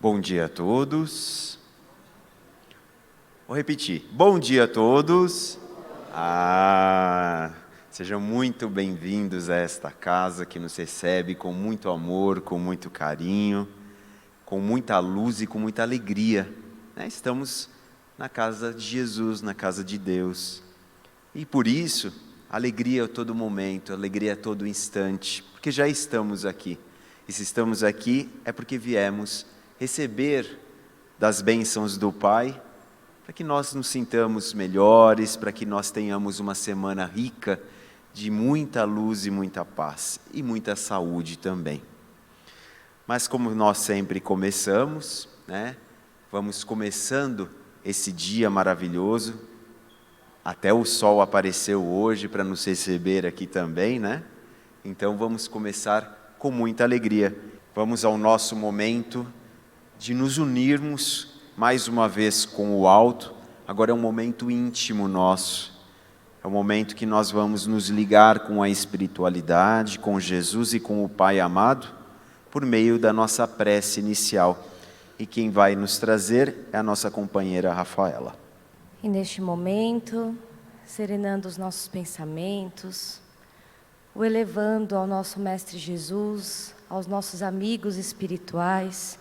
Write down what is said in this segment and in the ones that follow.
Bom dia a todos. Vou repetir. Bom dia a todos. Sejam muito bem-vindos a esta casa que nos recebe com muito amor, com muito carinho, com muita luz e com muita alegria. Estamos na casa de Jesus, na casa de Deus. E por isso, alegria a todo momento, alegria a todo instante, porque já estamos aqui. E se estamos aqui, é porque viemos receber das bênçãos do Pai, para que nós nos sintamos melhores, para que nós tenhamos uma semana rica de muita luz e muita paz, e muita saúde também. Mas como nós sempre começamos, vamos começando esse dia maravilhoso, até o sol apareceu hoje para nos receber aqui também, Então vamos começar com muita alegria. Vamos ao nosso momento de nos unirmos mais uma vez com o alto. Agora é um momento íntimo nosso. É um momento que nós vamos nos ligar com a espiritualidade, com Jesus e com o Pai amado, por meio da nossa prece inicial. E quem vai nos trazer é a nossa companheira Rafaela. E neste momento, serenando os nossos pensamentos, o elevando ao nosso Mestre Jesus, aos nossos amigos espirituais,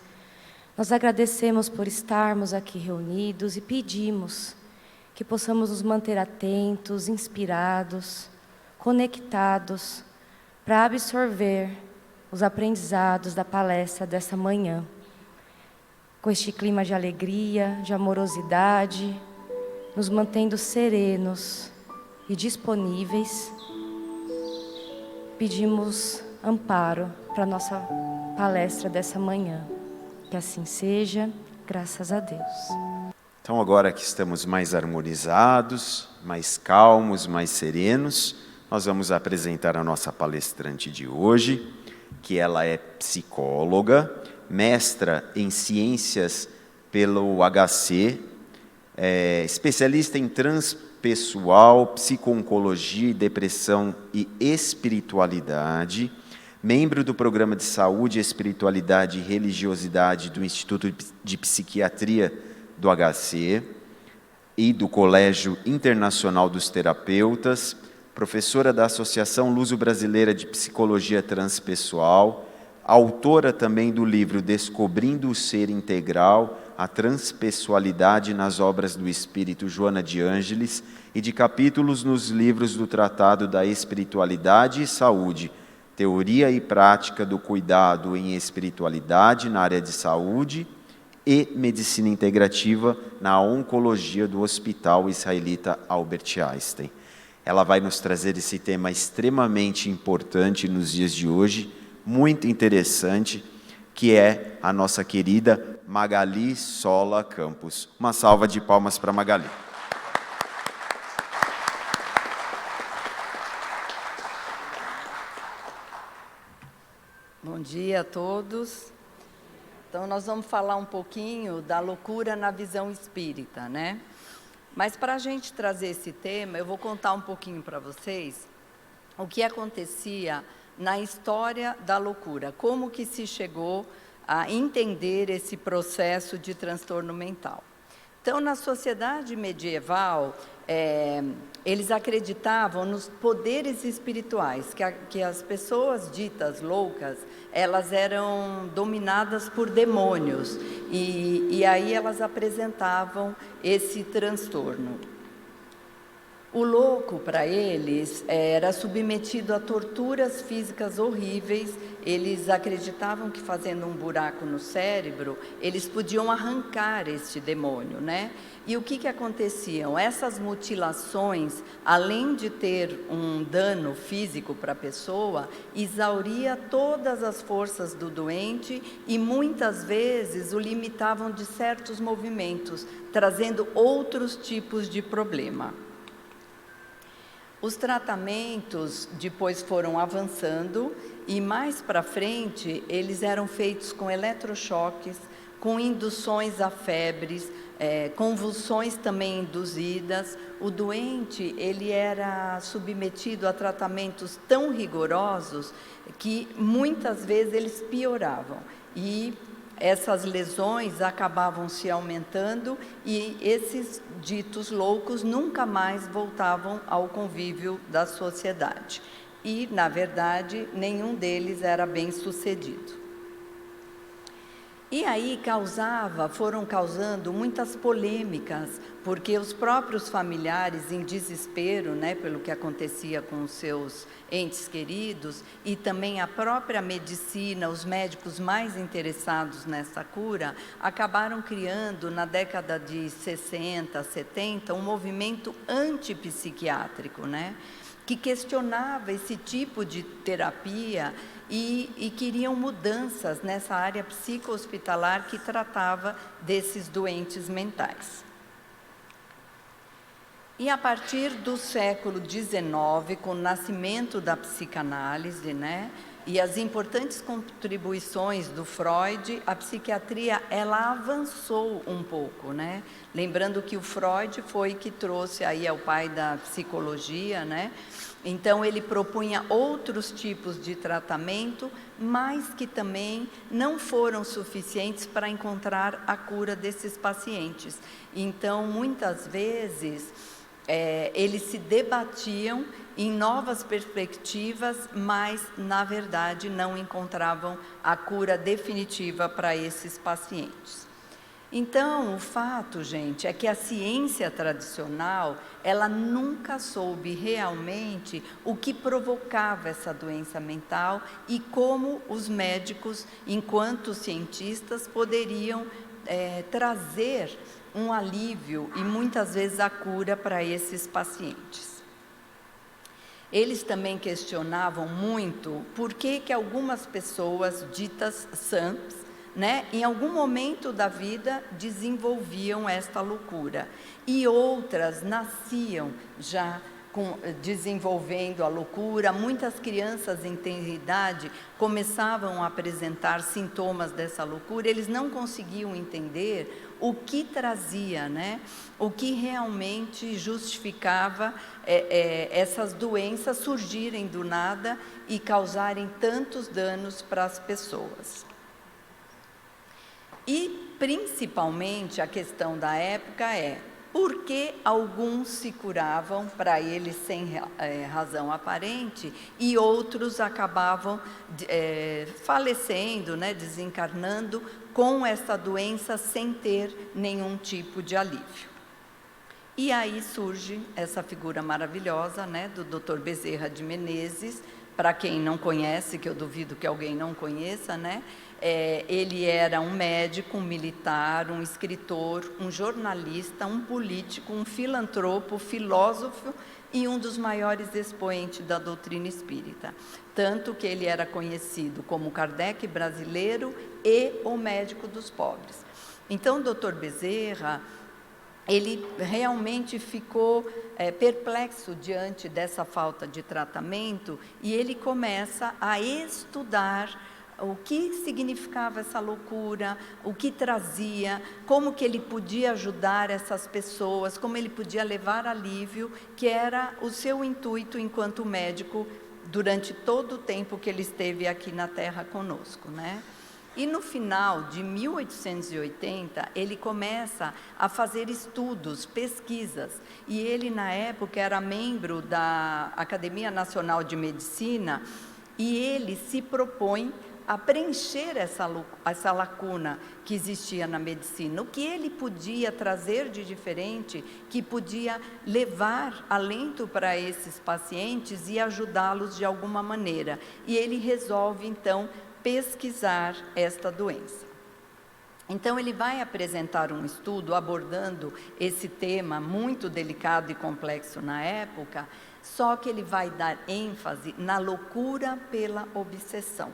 nós agradecemos por estarmos aqui reunidos e pedimos que possamos nos manter atentos, inspirados, conectados, para absorver os aprendizados da palestra dessa manhã. Com este clima de alegria, de amorosidade, nos mantendo serenos e disponíveis, pedimos amparo para a nossa palestra dessa manhã. Que assim seja, graças a Deus. Então agora que estamos mais harmonizados, mais calmos, mais serenos, nós vamos apresentar a nossa palestrante de hoje, que ela é psicóloga, mestra em ciências pelo HC, especialista em transpessoal, psico-oncologia, depressão e espiritualidade, membro do Programa de Saúde, Espiritualidade e Religiosidade do Instituto de Psiquiatria do HC e do Colégio Internacional dos Terapeutas, professora da Associação Luso-Brasileira de Psicologia Transpessoal, autora também do livro Descobrindo o Ser Integral, a Transpessoalidade nas Obras do Espírito Joana de Ângeles e de capítulos nos livros do Tratado da Espiritualidade e Saúde, Teoria e Prática do Cuidado em Espiritualidade na área de saúde e Medicina Integrativa na Oncologia do Hospital Israelita Albert Einstein. Ela vai nos trazer esse tema extremamente importante nos dias de hoje, muito interessante, que é a nossa querida Magali Sola Campos. Uma salva de palmas para Magali. Bom dia a todos. Então, nós vamos falar um pouquinho da loucura na visão espírita, Mas, para a gente trazer esse tema, eu vou contar um pouquinho para vocês o que acontecia na história da loucura, como que se chegou a entender esse processo de transtorno mental. Então, na sociedade medieval, eles acreditavam nos poderes espirituais, que as pessoas ditas loucas, elas eram dominadas por demônios, e aí elas apresentavam esse transtorno. O louco, para eles, era submetido a torturas físicas horríveis. Eles acreditavam que, fazendo um buraco no cérebro, eles podiam arrancar este demônio, E o que aconteciam? Essas mutilações, além de ter um dano físico para a pessoa, exauria todas as forças do doente e, muitas vezes, o limitavam de certos movimentos, trazendo outros tipos de problema. Os tratamentos depois foram avançando e mais para frente eles eram feitos com eletrochoques, com induções a febres, convulsões também induzidas. O doente ele era submetido a tratamentos tão rigorosos que muitas vezes eles pioravam. E essas lesões acabavam se aumentando e esses ditos loucos nunca mais voltavam ao convívio da sociedade. E, na verdade, nenhum deles era bem-sucedido. E aí foram causando muitas polêmicas, porque os próprios familiares, em desespero, né, pelo que acontecia com os seus entes queridos, e também a própria medicina, os médicos mais interessados nessa cura, acabaram criando, na década de 60, 70, um movimento antipsiquiátrico, né, que questionava esse tipo de terapia e queriam mudanças nessa área psico-hospitalar que tratava desses doentes mentais. E a partir do século XIX, com o nascimento da psicanálise, né, e as importantes contribuições do Freud, a psiquiatria ela avançou um pouco, né? Lembrando que o Freud foi que trouxe, aí é o pai da psicologia, né? Então ele propunha outros tipos de tratamento, mas que também não foram suficientes para encontrar a cura desses pacientes. Então, muitas vezes, eles se debatiam em novas perspectivas, mas, na verdade, não encontravam a cura definitiva para esses pacientes. Então, o fato, gente, é que a ciência tradicional, ela nunca soube realmente o que provocava essa doença mental e como os médicos, enquanto cientistas, poderiam trazer um alívio e muitas vezes a cura para esses pacientes. Eles também questionavam muito por que algumas pessoas ditas sãs, né, em algum momento da vida desenvolviam esta loucura e outras nasciam já desenvolvendo a loucura. Muitas crianças em tenra idade começavam a apresentar sintomas dessa loucura, eles não conseguiam entender o que trazia, né? O que realmente justificava essas doenças surgirem do nada e causarem tantos danos para as pessoas. E, principalmente, a questão da época é por que alguns se curavam, para eles sem razão aparente, e outros acabavam falecendo, né, desencarnando com essa doença sem ter nenhum tipo de alívio. E aí surge essa figura maravilhosa, né, do Dr. Bezerra de Menezes. Para quem não conhece, que eu duvido que alguém não conheça, né? Ele era um médico, um militar, um escritor, um jornalista, um político, um filantropo, filósofo e um dos maiores expoentes da doutrina espírita. Tanto que ele era conhecido como Kardec brasileiro e o médico dos pobres. Então, o Dr. Bezerra, ele realmente ficou perplexo diante dessa falta de tratamento e ele começa a estudar o que significava essa loucura, o que trazia, como que ele podia ajudar essas pessoas, como ele podia levar alívio, que era o seu intuito enquanto médico durante todo o tempo que ele esteve aqui na Terra conosco, né? E no final de 1880, ele começa a fazer estudos, pesquisas, e ele na época era membro da Academia Nacional de Medicina, e ele se propõe a preencher essa lacuna que existia na medicina, o que ele podia trazer de diferente, que podia levar alento para esses pacientes e ajudá-los de alguma maneira. E ele resolve, então, pesquisar esta doença. Então, ele vai apresentar um estudo abordando esse tema muito delicado e complexo na época, só que ele vai dar ênfase na loucura pela obsessão.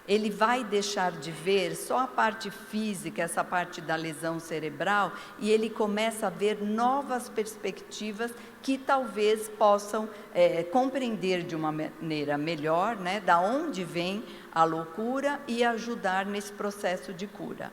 Ele vai deixar de ver só a parte física, essa parte da lesão cerebral, e ele começa a ver novas perspectivas que talvez possam compreender de uma maneira melhor, né, da onde vem a loucura e ajudar nesse processo de cura.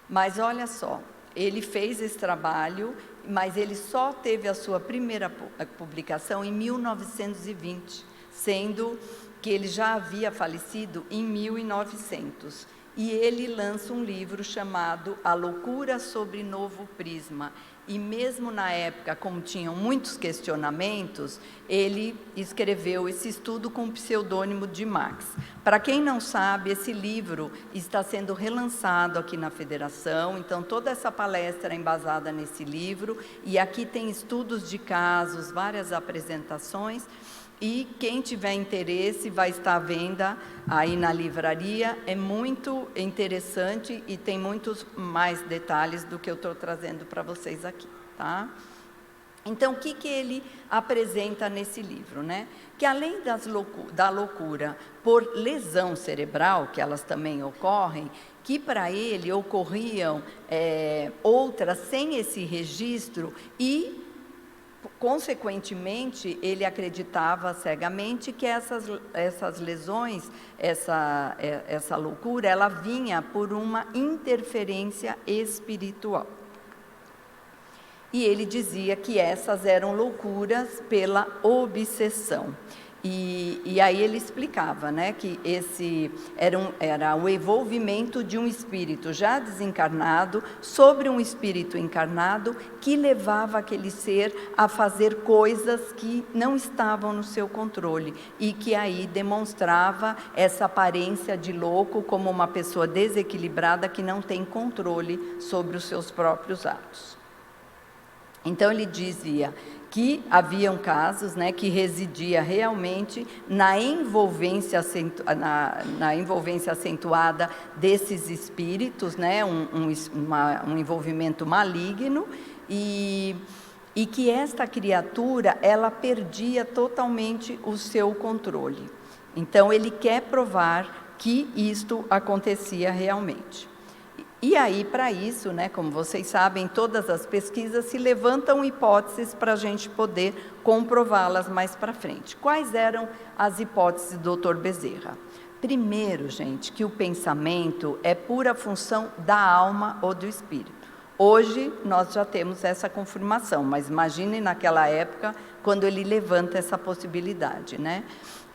Mas olha só, ele fez esse trabalho, mas ele só teve a sua primeira publicação em 1920, sendo que ele já havia falecido em 1900. e ele lança um livro chamado A Loucura sob Novo Prisma. E mesmo na época, como tinham muitos questionamentos, ele escreveu esse estudo com o pseudônimo de Max. Para quem não sabe, esse livro está sendo relançado aqui na Federação, então toda essa palestra é embasada nesse livro, e aqui tem estudos de casos, várias apresentações, e quem tiver interesse vai estar à venda aí na livraria. É muito interessante e tem muitos mais detalhes do que eu estou trazendo para vocês aqui, tá? Então, o que ele apresenta nesse livro, né? Que além da loucura por lesão cerebral, que elas também ocorrem, que para ele ocorriam outras sem esse registro e, consequentemente, ele acreditava cegamente que essas lesões, essa loucura, ela vinha por uma interferência espiritual. E ele dizia que essas eram loucuras pela obsessão. E aí ele explicava, né, que esse era o envolvimento de um espírito já desencarnado sobre um espírito encarnado que levava aquele ser a fazer coisas que não estavam no seu controle e que aí demonstrava essa aparência de louco como uma pessoa desequilibrada que não tem controle sobre os seus próprios atos. Então ele dizia que haviam casos, né, que residia realmente na envolvência acentuada desses espíritos, né, um envolvimento maligno, e que esta criatura, ela perdia totalmente o seu controle. Então ele quer provar que isto acontecia realmente. E aí, para isso, né, como vocês sabem, todas as pesquisas se levantam hipóteses para a gente poder comprová-las mais para frente. Quais eram as hipóteses do Dr. Bezerra? Primeiro, gente, que o pensamento é pura função da alma ou do espírito. Hoje, nós já temos essa confirmação, mas imaginem naquela época, quando ele levanta essa possibilidade, né?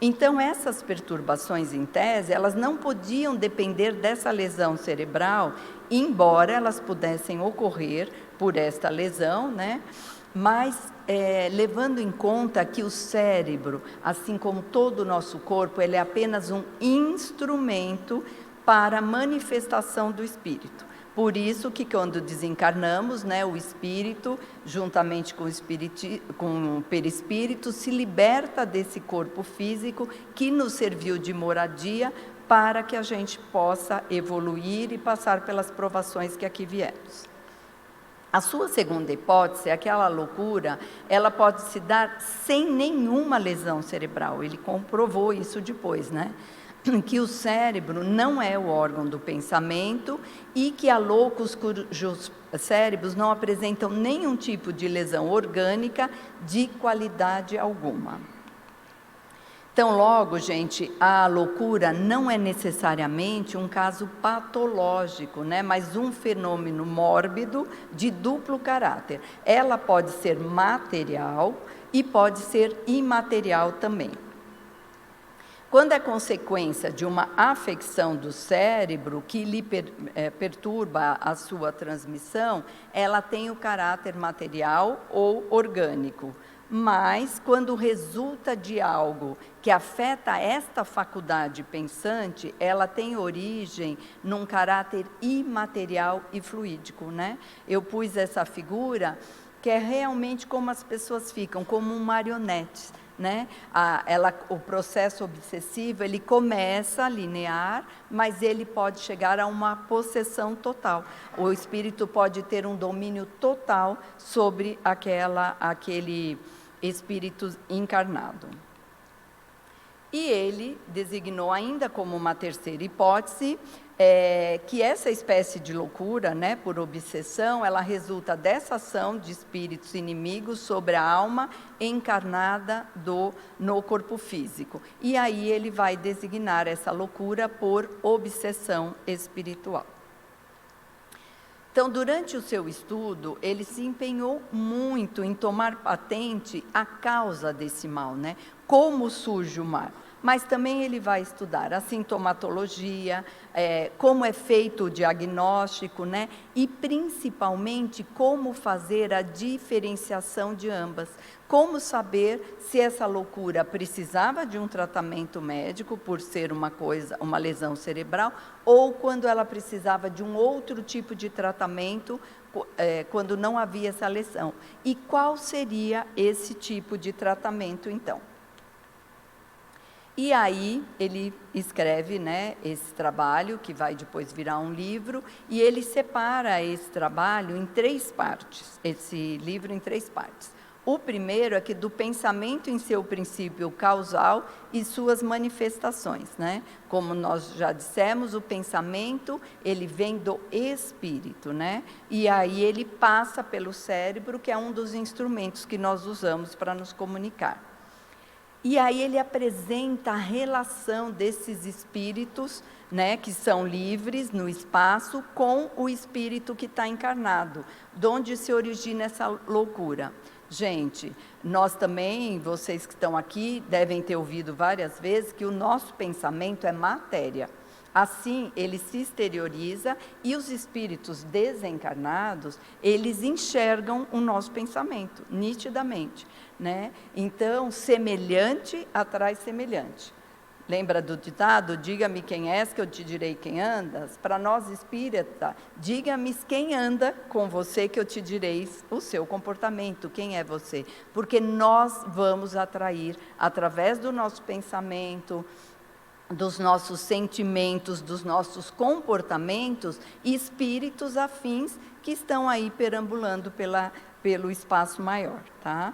Então, essas perturbações, em tese, elas não podiam depender dessa lesão cerebral, embora elas pudessem ocorrer por esta lesão, né? Mas levando em conta que o cérebro, assim como todo o nosso corpo, ele é apenas um instrumento para a manifestação do espírito. Por isso que quando desencarnamos, né, o espírito, juntamente com o perispírito, se liberta desse corpo físico que nos serviu de moradia para que a gente possa evoluir e passar pelas provações que aqui viemos. A sua segunda hipótese, aquela loucura, ela pode se dar sem nenhuma lesão cerebral. Ele comprovou isso depois, né? Que o cérebro não é o órgão do pensamento e que há loucos cujos cérebros não apresentam nenhum tipo de lesão orgânica de qualidade alguma. Então, logo, gente, a loucura não é necessariamente um caso patológico, né? Mas um fenômeno mórbido de duplo caráter. Ela pode ser material e pode ser imaterial também. Quando é consequência de uma afecção do cérebro que lhe perturba a sua transmissão, ela tem o caráter material ou orgânico. Mas, quando resulta de algo que afeta esta faculdade pensante, ela tem origem num caráter imaterial e fluídico, né? Eu pus essa figura que é realmente como as pessoas ficam, como um marionete. Né? O processo obsessivo, ele começa linear, mas ele pode chegar a uma possessão total. O espírito pode ter um domínio total sobre aquele espírito encarnado. E ele designou ainda como uma terceira hipótese que essa espécie de loucura, né, por obsessão, ela resulta dessa ação de espíritos inimigos sobre a alma encarnada no corpo físico. E aí ele vai designar essa loucura por obsessão espiritual. Então, durante o seu estudo, ele se empenhou muito em tomar patente a causa desse mal, né? Como surge o mal. mas também ele vai estudar a sintomatologia, como é feito o diagnóstico, né? E principalmente como fazer a diferenciação de ambas. Como saber se essa loucura precisava de um tratamento médico por ser uma lesão cerebral, ou quando ela precisava de um outro tipo de tratamento, quando não havia essa lesão. E qual seria esse tipo de tratamento, então? E aí ele escreve, né, esse trabalho, que vai depois virar um livro, e ele separa esse trabalho em 3 partes, esse livro em 3 partes. O primeiro é que do pensamento em seu princípio causal e suas manifestações, né? Como nós já dissemos, o pensamento, ele vem do espírito, né? E aí ele passa pelo cérebro, que é um dos instrumentos que nós usamos para nos comunicar. E aí ele apresenta a relação desses espíritos, né, que são livres no espaço, com o espírito que está encarnado, de onde se origina essa loucura. Gente, nós também, vocês que estão aqui, devem ter ouvido várias vezes que o nosso pensamento é matéria. Assim, ele se exterioriza e os espíritos desencarnados, eles enxergam o nosso pensamento, nitidamente, né? Então, semelhante atrai semelhante. Lembra do ditado? Diga-me quem és, que eu te direi quem andas. Para nós espírita, diga-me quem anda com você, que eu te direi o seu comportamento, quem é você. Porque nós vamos atrair, através do nosso pensamento, dos nossos sentimentos, dos nossos comportamentos, espíritos afins que estão aí perambulando pelo espaço maior, tá?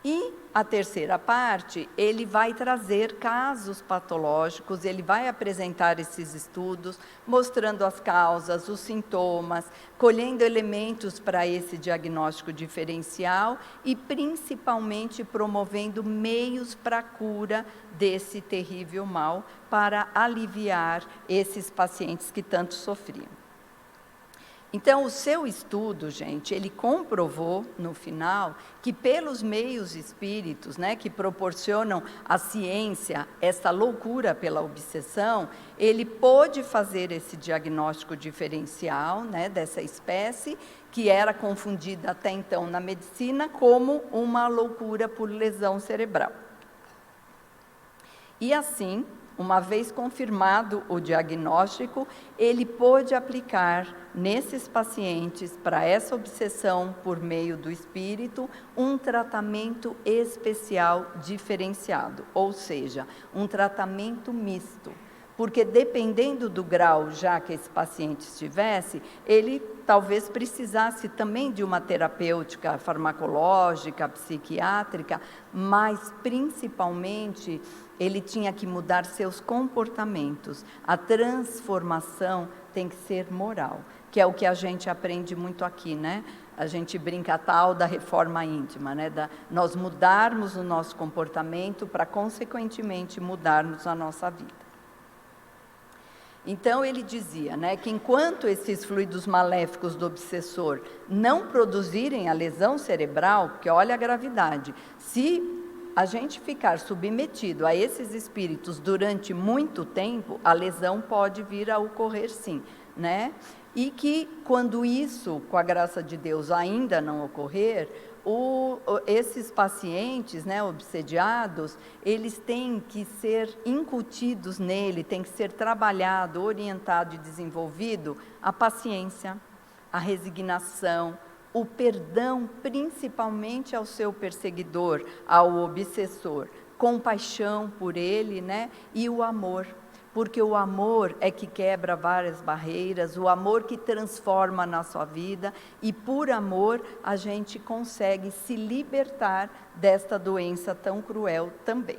E a terceira parte, ele vai trazer casos patológicos, ele vai apresentar esses estudos, mostrando as causas, os sintomas, colhendo elementos para esse diagnóstico diferencial e principalmente promovendo meios para a cura desse terrível mal, para aliviar esses pacientes que tanto sofriam. Então, o seu estudo, gente, ele comprovou, no final, que pelos meios espíritos, né, que proporcionam à ciência essa loucura pela obsessão, ele pôde fazer esse diagnóstico diferencial, né, dessa espécie, que era confundida até então na medicina como uma loucura por lesão cerebral. E assim, uma vez confirmado o diagnóstico, ele pôde aplicar nesses pacientes, para essa obsessão por meio do espírito, um tratamento especial diferenciado, ou seja, um tratamento misto. Porque dependendo do grau já que esse paciente estivesse, ele talvez precisasse também de uma terapêutica farmacológica, psiquiátrica, mas principalmente ele tinha que mudar seus comportamentos. A transformação tem que ser moral, que é o que a gente aprende muito aqui, né? A gente brinca a tal da reforma íntima, né? Nós mudarmos o nosso comportamento para, consequentemente, mudarmos a nossa vida. Então, ele dizia, né, que enquanto esses fluidos maléficos do obsessor não produzirem a lesão cerebral, porque olha a gravidade, se a gente ficar submetido a esses espíritos durante muito tempo, a lesão pode vir a ocorrer sim, né? E que quando isso, com a graça de Deus, ainda não ocorrer, esses pacientes, né, obsediados, eles têm que ser incutidos nele, tem que ser trabalhado, orientado e desenvolvido a paciência, a resignação, o perdão, principalmente ao seu perseguidor, ao obsessor, compaixão por ele, né, e o amor. Porque o amor é que quebra várias barreiras, o amor que transforma a nossa vida, e por amor a gente consegue se libertar desta doença tão cruel também.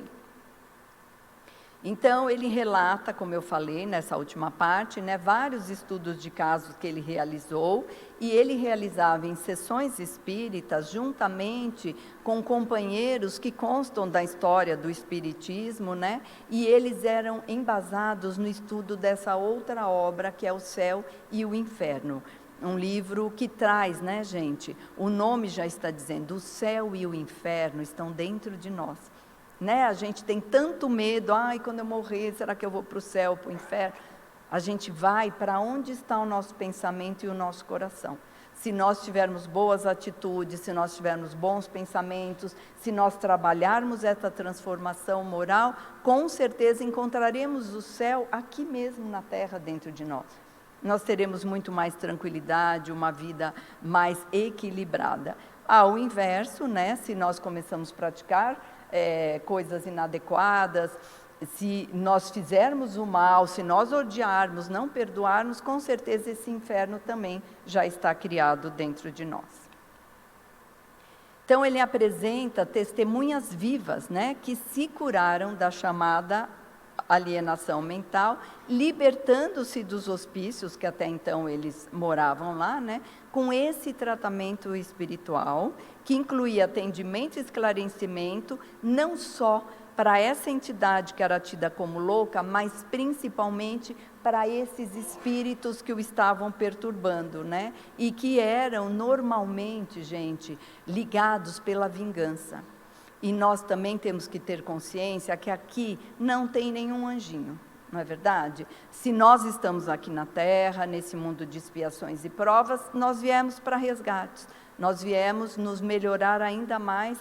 Então, ele relata, como eu falei nessa última parte, né, vários estudos de casos que ele realizou, e ele realizava em sessões espíritas, juntamente com companheiros que constam da história do espiritismo, né, e eles eram embasados no estudo dessa outra obra, que é O Céu e o Inferno. Um livro que traz, né, gente, o nome já está dizendo, o céu e o inferno estão dentro de nós. né? A gente tem tanto medo, ai, quando eu morrer, será que eu vou para o céu, para o inferno? A gente vai para onde está o nosso pensamento e o nosso coração. Se nós tivermos boas atitudes, se nós tivermos bons pensamentos, se nós trabalharmos essa transformação moral, com certeza encontraremos o céu aqui mesmo na terra dentro de nós. Nós teremos muito mais tranquilidade, uma vida mais equilibrada. Ao inverso, né, se nós começamos a praticar coisas inadequadas, se nós fizermos o mal, se nós odiarmos, não perdoarmos, com certeza esse inferno também já está criado dentro de nós. Então ele apresenta testemunhas vivas, né, que se curaram da chamada alienação mental, libertando-se dos hospícios que até então eles moravam lá, né, com esse tratamento espiritual, que incluía atendimento e esclarecimento, não só para essa entidade que era tida como louca, mas principalmente para esses espíritos que o estavam perturbando, né? E que eram normalmente, gente, ligados pela vingança. E nós também temos que ter consciência que aqui não tem nenhum anjinho, não é verdade? Se nós estamos aqui na Terra, nesse mundo de expiações e provas, nós viemos para resgates, nós viemos nos melhorar ainda mais,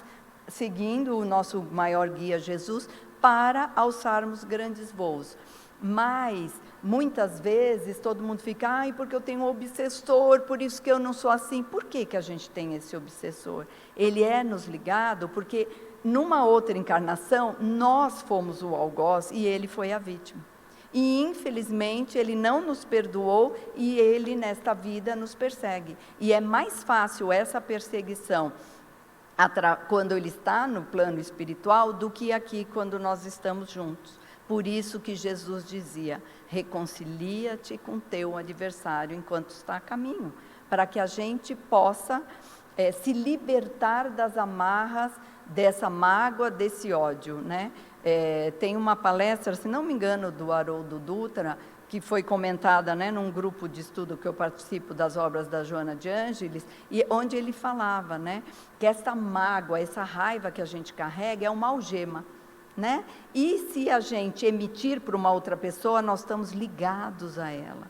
seguindo o nosso maior guia Jesus, para alçarmos grandes voos. Mas, muitas vezes, todo mundo fica, ai, porque eu tenho um obsessor, por isso que eu não sou assim. Por que que a gente tem esse obsessor? Ele é nos ligado porque, numa outra encarnação, nós fomos o algoz e ele foi a vítima. E, infelizmente, ele não nos perdoou e ele, nesta vida, nos persegue. E é mais fácil essa perseguição quando ele está no plano espiritual, do que aqui quando nós estamos juntos. Por isso que Jesus dizia, reconcilia-te com teu adversário enquanto está a caminho, para que a gente possa se libertar das amarras, dessa mágoa, desse ódio, né? Tem uma palestra, se não me engano, do Haroldo Dutra, que foi comentada, né, num grupo de estudo que eu participo das obras da Joana de Ângeles, e onde ele falava, né, que essa mágoa, essa raiva que a gente carrega é uma algema, né? E se a gente emitir para uma outra pessoa, nós estamos ligados a ela.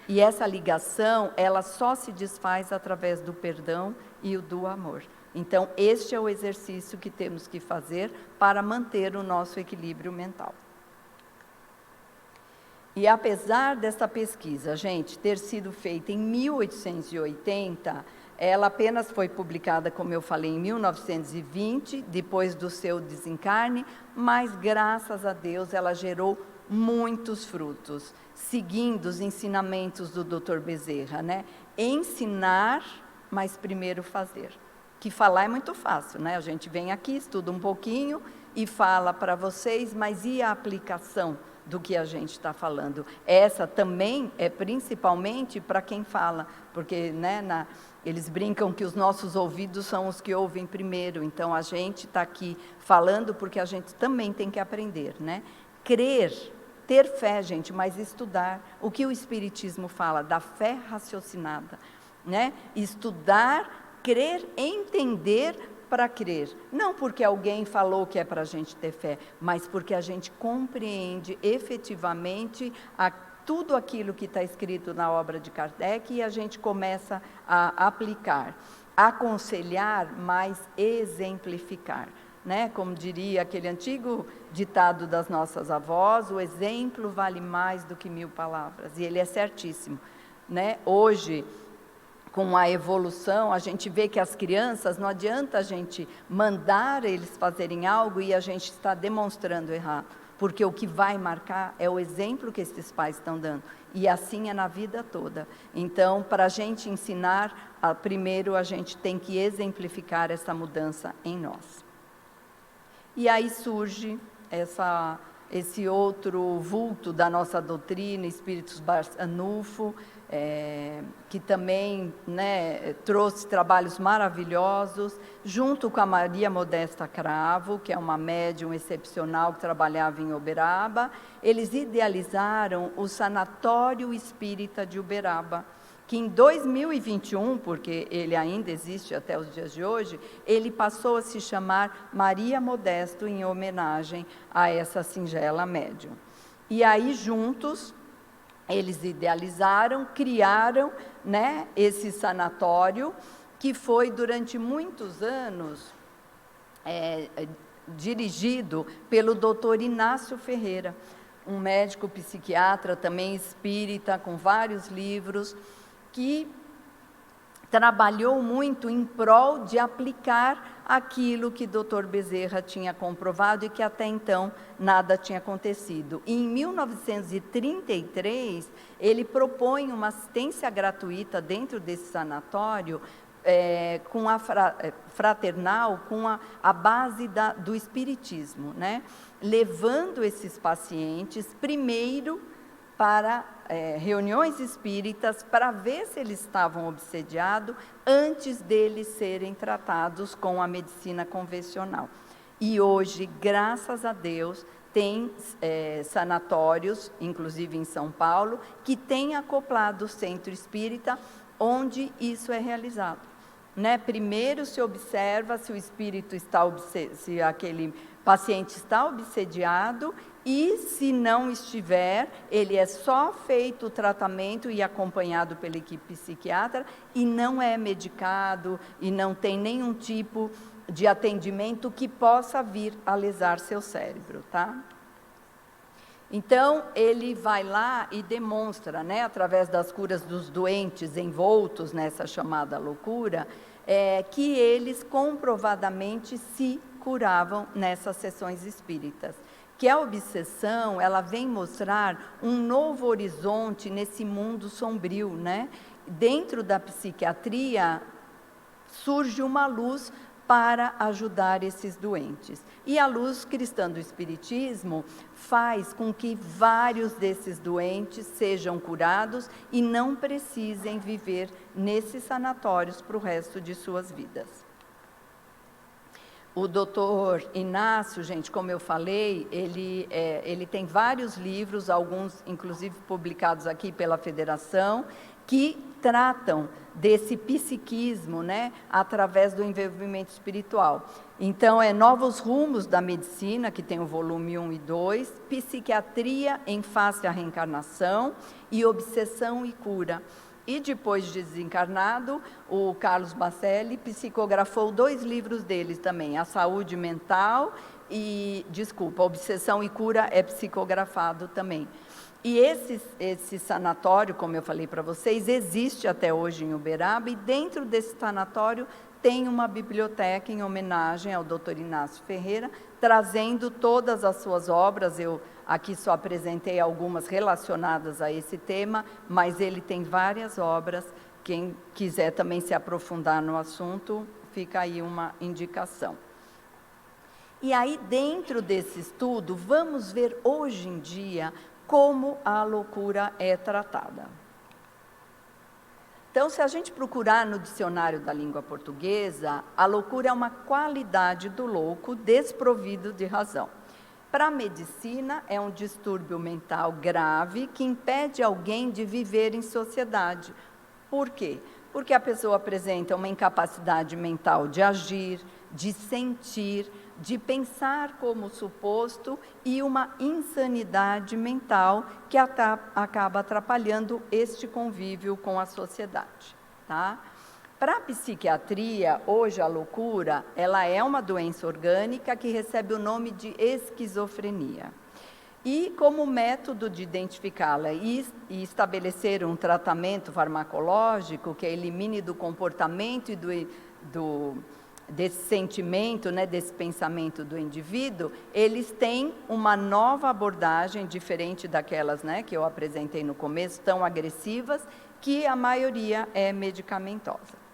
E essa ligação, ela só se desfaz através do perdão e do amor. Então, este é o exercício que temos que fazer para manter o nosso equilíbrio mental. E apesar dessa pesquisa, gente, ter sido feita em 1880, ela apenas foi publicada, como eu falei, em 1920, depois do seu desencarne, mas graças a Deus ela gerou muitos frutos, seguindo os ensinamentos do Dr. Bezerra, né? Ensinar, mas primeiro fazer. Que falar é muito fácil, né? A gente vem aqui, estuda um pouquinho e fala para vocês, mas e a aplicação do que a gente está falando? Essa também é principalmente para quem fala, porque, né, eles brincam que os nossos ouvidos são os que ouvem primeiro, então a gente está aqui falando porque a gente também tem que aprender, né? Crer, ter fé, gente, mas estudar. O que o Espiritismo fala? Da fé raciocinada, né? Estudar, crer, entender para crer, não porque alguém falou que é para a gente ter fé, mas porque a gente compreende efetivamente tudo aquilo que está escrito na obra de Kardec e a gente começa a aplicar, aconselhar, mas exemplificar, né? Como diria aquele antigo ditado das nossas avós, o exemplo vale mais do que 1000 palavras, e ele é certíssimo, né? Hoje, com a evolução, a gente vê que as crianças, não adianta a gente mandar eles fazerem algo e a gente está demonstrando errado, porque o que vai marcar é o exemplo que esses pais estão dando, e assim é na vida toda. Então, para a gente ensinar, primeiro a gente tem que exemplificar essa mudança em nós. E aí surge esse outro vulto da nossa doutrina, Espíritos Barçanufo, que também, né, trouxe trabalhos maravilhosos, junto com a Maria Modesta Cravo, que é uma médium excepcional que trabalhava em Uberaba. Eles idealizaram o Sanatório Espírita de Uberaba, que em 2021, porque ele ainda existe até os dias de hoje, ele passou a se chamar Maria Modesto, em homenagem a essa singela médium. E aí, juntos, eles idealizaram, criaram, né, esse sanatório, que foi, durante muitos anos, dirigido pelo Dr. Inácio Ferreira, um médico psiquiatra, também espírita, com vários livros, que trabalhou muito em prol de aplicar aquilo que Dr. Bezerra tinha comprovado e que até então nada tinha acontecido. E em 1933, ele propõe uma assistência gratuita dentro desse sanatório, com a fraternal, com a base do espiritismo, né? Levando esses pacientes primeiro para reuniões espíritas, para ver se eles estavam obsediados antes deles serem tratados com a medicina convencional. E hoje, graças a Deus, tem sanatórios, inclusive em São Paulo, que têm acoplado o centro espírita, onde isso é realizado, né? Primeiro se observa se o espírito está se aquele paciente está obsediado, e se não estiver, ele é só feito o tratamento e acompanhado pela equipe psiquiatra, e não é medicado, e não tem nenhum tipo de atendimento que possa vir a lesar seu cérebro, tá? Então, ele vai lá e demonstra, né, através das curas dos doentes envoltos nessa chamada loucura, que eles comprovadamente se curavam nessas sessões espíritas. Que a obsessão, ela vem mostrar um novo horizonte nesse mundo sombrio, né? Dentro da psiquiatria, surge uma luz para ajudar esses doentes. E a luz cristã do Espiritismo faz com que vários desses doentes sejam curados e não precisem viver nesses sanatórios para o resto de suas vidas. O doutor Inácio, gente, como eu falei, ele tem vários livros, alguns inclusive publicados aqui pela Federação, que tratam desse psiquismo, né, através do envolvimento espiritual. Então, Novos Rumos da Medicina, que tem o volume 1 e 2, Psiquiatria em Face à Reencarnação e Obsessão e Cura. E depois de desencarnado, o Carlos Bacelli psicografou 2 livros deles também, A Saúde Mental e, Obsessão e Cura é psicografado também. E esse sanatório, como eu falei para vocês, existe até hoje em Uberaba, e dentro desse sanatório tem uma biblioteca em homenagem ao Dr. Inácio Ferreira, trazendo todas as suas obras. Eu aqui só apresentei algumas relacionadas a esse tema, mas ele tem várias obras. Quem quiser também se aprofundar no assunto, fica aí uma indicação. E aí, dentro desse estudo, vamos ver hoje em dia como a loucura é tratada. Então, se a gente procurar no dicionário da língua portuguesa, a loucura é uma qualidade do louco desprovido de razão. Para a medicina, é um distúrbio mental grave que impede alguém de viver em sociedade. Por quê? Porque a pessoa apresenta uma incapacidade mental de agir, de sentir, de pensar como suposto, e uma insanidade mental que acaba atrapalhando este convívio com a sociedade, tá? Para a psiquiatria, hoje a loucura, ela é uma doença orgânica que recebe o nome de esquizofrenia. E como método de identificá-la e estabelecer um tratamento farmacológico que elimine do comportamento e desse sentimento, né, desse pensamento do indivíduo, eles têm uma nova abordagem, diferente daquelas, né, que eu apresentei no começo, tão agressivas, que a maioria é medicamentosa.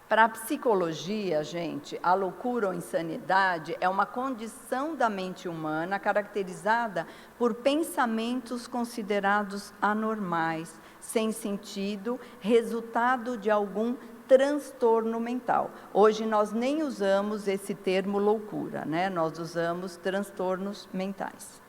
Para a psicologia, gente, a loucura ou insanidade é uma condição da mente humana caracterizada por pensamentos considerados anormais, sem sentido, resultado de algum transtorno mental. Hoje nós nem usamos esse termo loucura, né? Nós usamos transtornos mentais.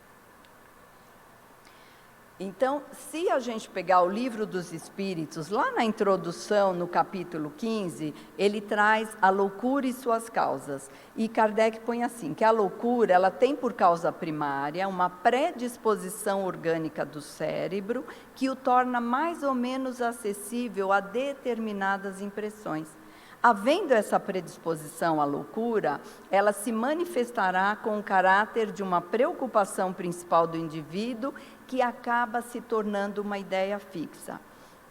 Então, se a gente pegar o Livro dos Espíritos, lá na introdução, no capítulo 15, ele traz a loucura e suas causas. E Kardec põe assim, que a loucura, ela tem por causa primária uma predisposição orgânica do cérebro que o torna mais ou menos acessível a determinadas impressões. Havendo essa predisposição à loucura, ela se manifestará com o caráter de uma preocupação principal do indivíduo que acaba se tornando uma ideia fixa.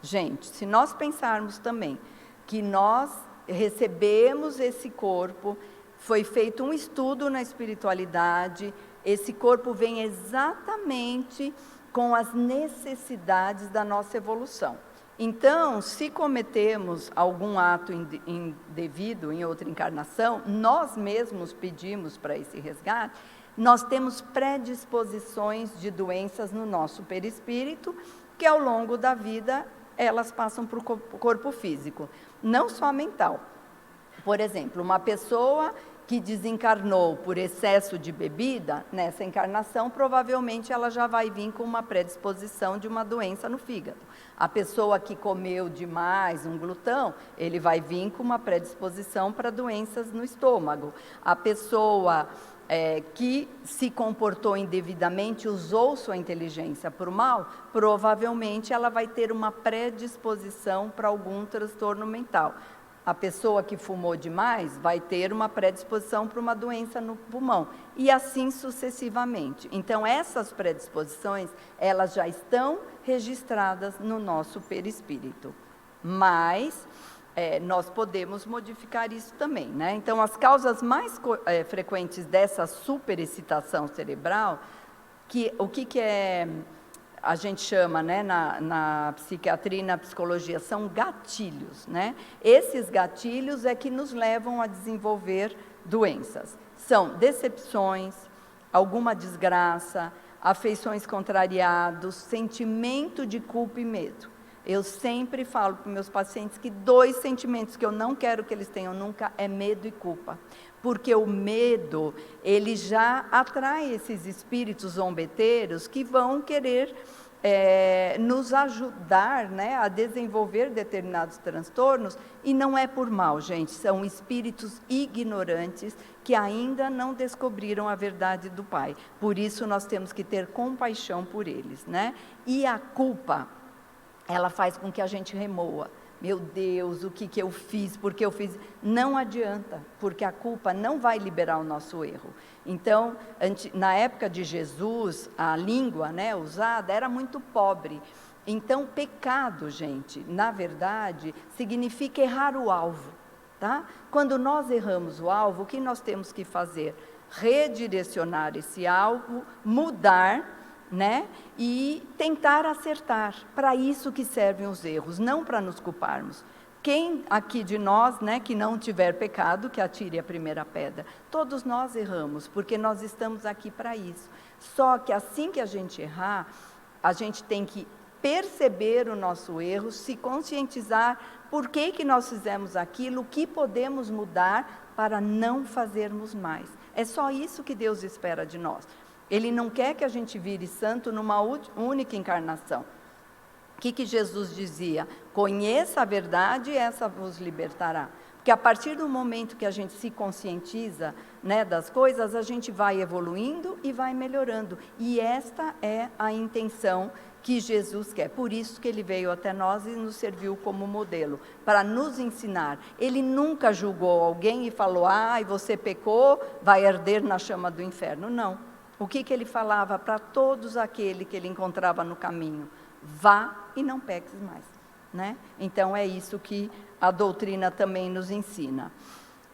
Gente, se nós pensarmos também que nós recebemos esse corpo, foi feito um estudo na espiritualidade, esse corpo vem exatamente com as necessidades da nossa evolução. Então, se cometemos algum ato indevido em outra encarnação, nós mesmos pedimos para esse resgate, nós temos predisposições de doenças no nosso perispírito, que ao longo da vida, elas passam para o corpo físico, não só mental. Por exemplo, uma pessoa que desencarnou por excesso de bebida, nessa encarnação, provavelmente ela já vai vir com uma predisposição de uma doença no fígado. A pessoa que comeu demais, um glutão, ele vai vir com uma predisposição para doenças no estômago. A pessoa que se comportou indevidamente, usou sua inteligência para o mal, provavelmente ela vai ter uma predisposição para algum transtorno mental. A pessoa que fumou demais vai ter uma predisposição para uma doença no pulmão, e assim sucessivamente. Então, essas predisposições, elas já estão registradas no nosso perispírito. Mas nós podemos modificar isso também, né? Então, as causas mais frequentes dessa superexcitação cerebral, o que a gente chama, né, na psiquiatria e na psicologia, são gatilhos, né? Esses gatilhos é que nos levam a desenvolver doenças. São decepções, alguma desgraça, afeições contrariadas, sentimento de culpa e medo. Eu sempre falo para os meus pacientes que 2 sentimentos que eu não quero que eles tenham nunca é medo e culpa. Porque o medo, ele já atrai esses espíritos zombeteiros que vão querer nos ajudar, né, a desenvolver determinados transtornos, e não é por mal, gente, são espíritos ignorantes que ainda não descobriram a verdade do Pai. Por isso nós temos que ter compaixão por eles, né? E a culpa, ela faz com que a gente remoa. Meu Deus, o que eu fiz, porque eu fiz? Não adianta, porque a culpa não vai liberar o nosso erro. Então, na época de Jesus, a língua, né, usada era muito pobre. Então, pecado, gente, na verdade, significa errar o alvo, tá? Quando nós erramos o alvo, o que nós temos que fazer? Redirecionar esse alvo, mudar, né? E tentar acertar. Para isso que servem os erros, não para nos culparmos. Quem aqui de nós, né, que não tiver pecado, que atire a primeira pedra. Todos nós erramos, porque nós estamos aqui para isso. Só que assim que a gente errar, a gente tem que perceber o nosso erro, se conscientizar por que nós fizemos aquilo, o que podemos mudar para não fazermos mais. É só isso que Deus espera de nós. Ele não quer que a gente vire santo numa única encarnação. O que Jesus dizia? Conheça a verdade e essa vos libertará. Porque a partir do momento que a gente se conscientiza, né, das coisas, a gente vai evoluindo e vai melhorando. E esta é a intenção que Jesus quer. Por isso que ele veio até nós e nos serviu como modelo, para nos ensinar. Ele nunca julgou alguém e falou, você pecou, vai arder na chama do inferno. Não. O que ele falava para todos aqueles que ele encontrava no caminho? Vá e não peques mais, né? Então, é isso que a doutrina também nos ensina.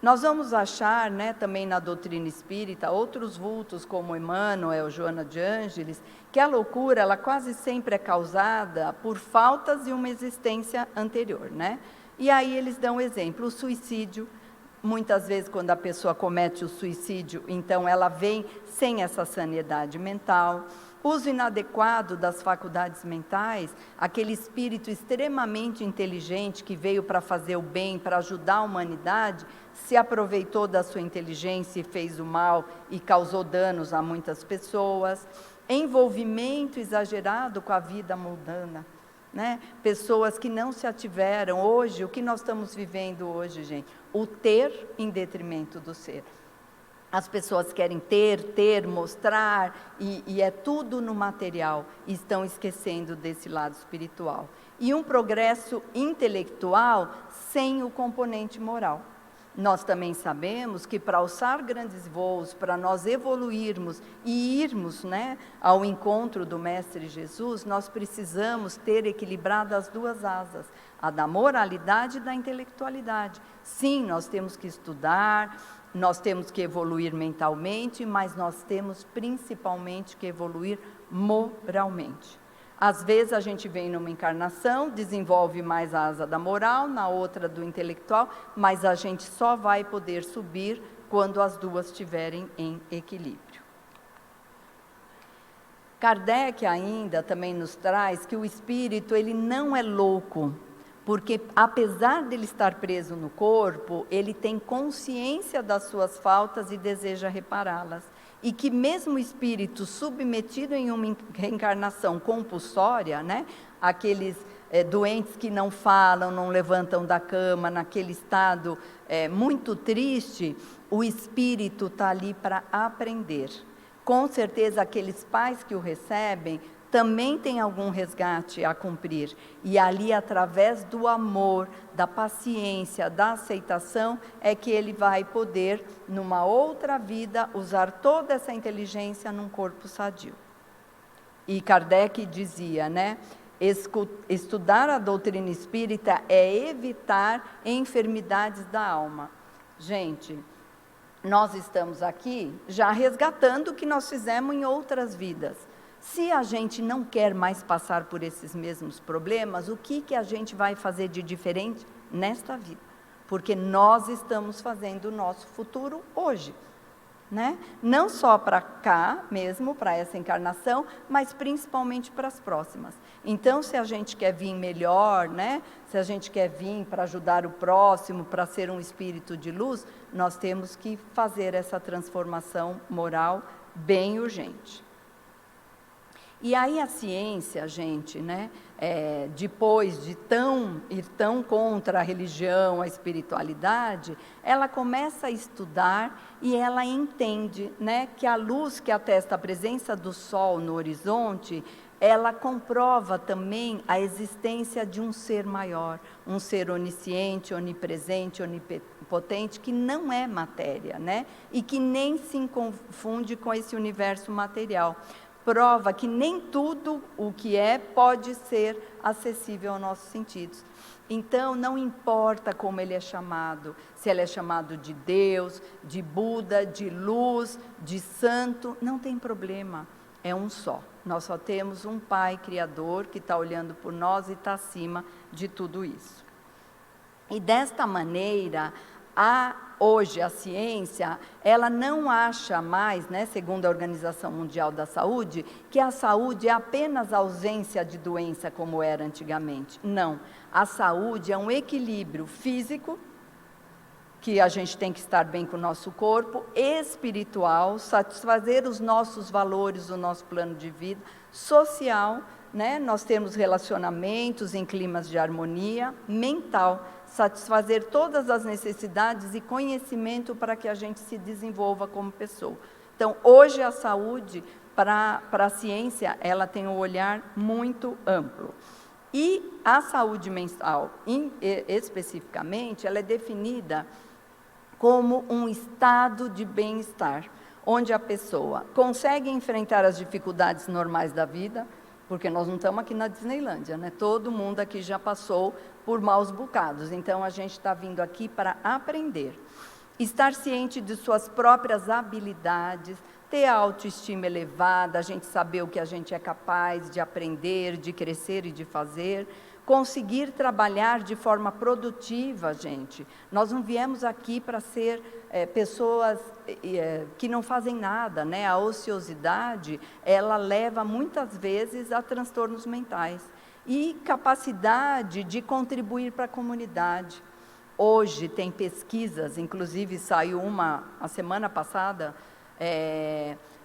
Nós vamos achar, né, também na doutrina espírita, outros vultos como Emmanuel, Joana de Ângeles, que a loucura, ela quase sempre é causada por faltas de uma existência anterior, né? E aí eles dão exemplo, o suicídio. Muitas vezes, quando a pessoa comete o suicídio, então ela vem sem essa sanidade mental. Uso inadequado das faculdades mentais, aquele espírito extremamente inteligente que veio para fazer o bem, para ajudar a humanidade, se aproveitou da sua inteligência e fez o mal e causou danos a muitas pessoas. envolvimento exagerado com a vida mundana, né? Pessoas que não se ativeram. Hoje, o que nós estamos vivendo hoje, gente? O ter em detrimento do ser. As pessoas querem ter, mostrar, e é tudo no material, e estão esquecendo desse lado espiritual. E um progresso intelectual sem o componente moral. Nós também sabemos que para alçar grandes voos, para nós evoluirmos e irmos, né, ao encontro do Mestre Jesus, nós precisamos ter equilibrado as duas asas, a da moralidade e da intelectualidade. Sim, nós temos que estudar, nós temos que evoluir mentalmente, mas nós temos principalmente que evoluir moralmente. Às vezes a gente vem numa encarnação, desenvolve mais a asa da moral, na outra do intelectual, mas a gente só vai poder subir quando as duas estiverem em equilíbrio. Kardec ainda também nos traz que o espírito ele não é louco, porque apesar dele estar preso no corpo, ele tem consciência das suas faltas e deseja repará-las. E que mesmo o espírito submetido em uma reencarnação compulsória, né, aqueles doentes que não falam, não levantam da cama, naquele estado muito triste, o espírito está ali para aprender. Com certeza aqueles pais que o recebem também têm algum resgate a cumprir, e ali através do amor, da paciência, da aceitação, é que ele vai poder, numa outra vida, usar toda essa inteligência num corpo sadio. E Kardec dizia, né, estudar a doutrina espírita é evitar enfermidades da alma. Gente, nós estamos aqui já resgatando o que nós fizemos em outras vidas. Se a gente não quer mais passar por esses mesmos problemas, o que a gente vai fazer de diferente nesta vida? Porque nós estamos fazendo o nosso futuro hoje, né? Não só para cá mesmo, para essa encarnação, mas principalmente para as próximas. Então, se a gente quer vir melhor, né? Se a gente quer vir para ajudar o próximo, para ser um espírito de luz, nós temos que fazer essa transformação moral bem urgente. E aí a ciência, gente, né, depois de ir tão contra a religião, a espiritualidade, ela começa a estudar e ela entende, né, que a luz que atesta a presença do Sol no horizonte, ela comprova também a existência de um ser maior, um ser onisciente, onipresente, onipotente, que não é matéria, né, e que nem se confunde com esse universo material. Prova que nem tudo o que pode ser acessível aos nossos sentidos. Então, não importa como ele é chamado, se ele é chamado de Deus, de Buda, de luz, de santo, não tem problema, é um só. Nós só temos um Pai Criador que está olhando por nós e está acima de tudo isso. E desta maneira, hoje a ciência, ela não acha mais, né, segundo a Organização Mundial da Saúde, que a saúde é apenas a ausência de doença como era antigamente. Não, a saúde é um equilíbrio físico, que a gente tem que estar bem com o nosso corpo, espiritual, satisfazer os nossos valores, o nosso plano de vida, social, né, nós temos relacionamentos em climas de harmonia, mental, satisfazer todas as necessidades e conhecimento para que a gente se desenvolva como pessoa. Então, hoje a saúde, para a ciência, ela tem um olhar muito amplo. E a saúde mental, especificamente, ela é definida como um estado de bem-estar, onde a pessoa consegue enfrentar as dificuldades normais da vida, porque nós não estamos aqui na Disneylândia, né? Todo mundo aqui já passou por maus bocados, então a gente está vindo aqui para aprender. Estar ciente de suas próprias habilidades, ter a autoestima elevada, a gente saber o que a gente é capaz de aprender, de crescer e de fazer, conseguir trabalhar de forma produtiva, gente. Nós não viemos aqui para ser pessoas que não fazem nada, né? A ociosidade, ela leva muitas vezes a transtornos mentais. E capacidade de contribuir para a comunidade. Hoje tem pesquisas, inclusive saiu uma a semana passada,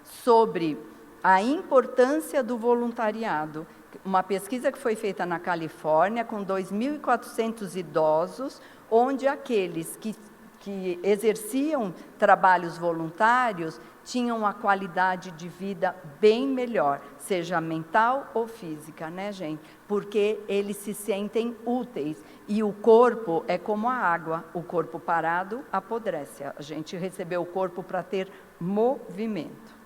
sobre a importância do voluntariado. Uma pesquisa que foi feita na Califórnia com 2.400 idosos, onde aqueles que exerciam trabalhos voluntários tinham uma qualidade de vida bem melhor, seja mental ou física, né, gente? Porque eles se sentem úteis. E o corpo é como a água, o corpo parado apodrece. A gente recebeu o corpo para ter movimento.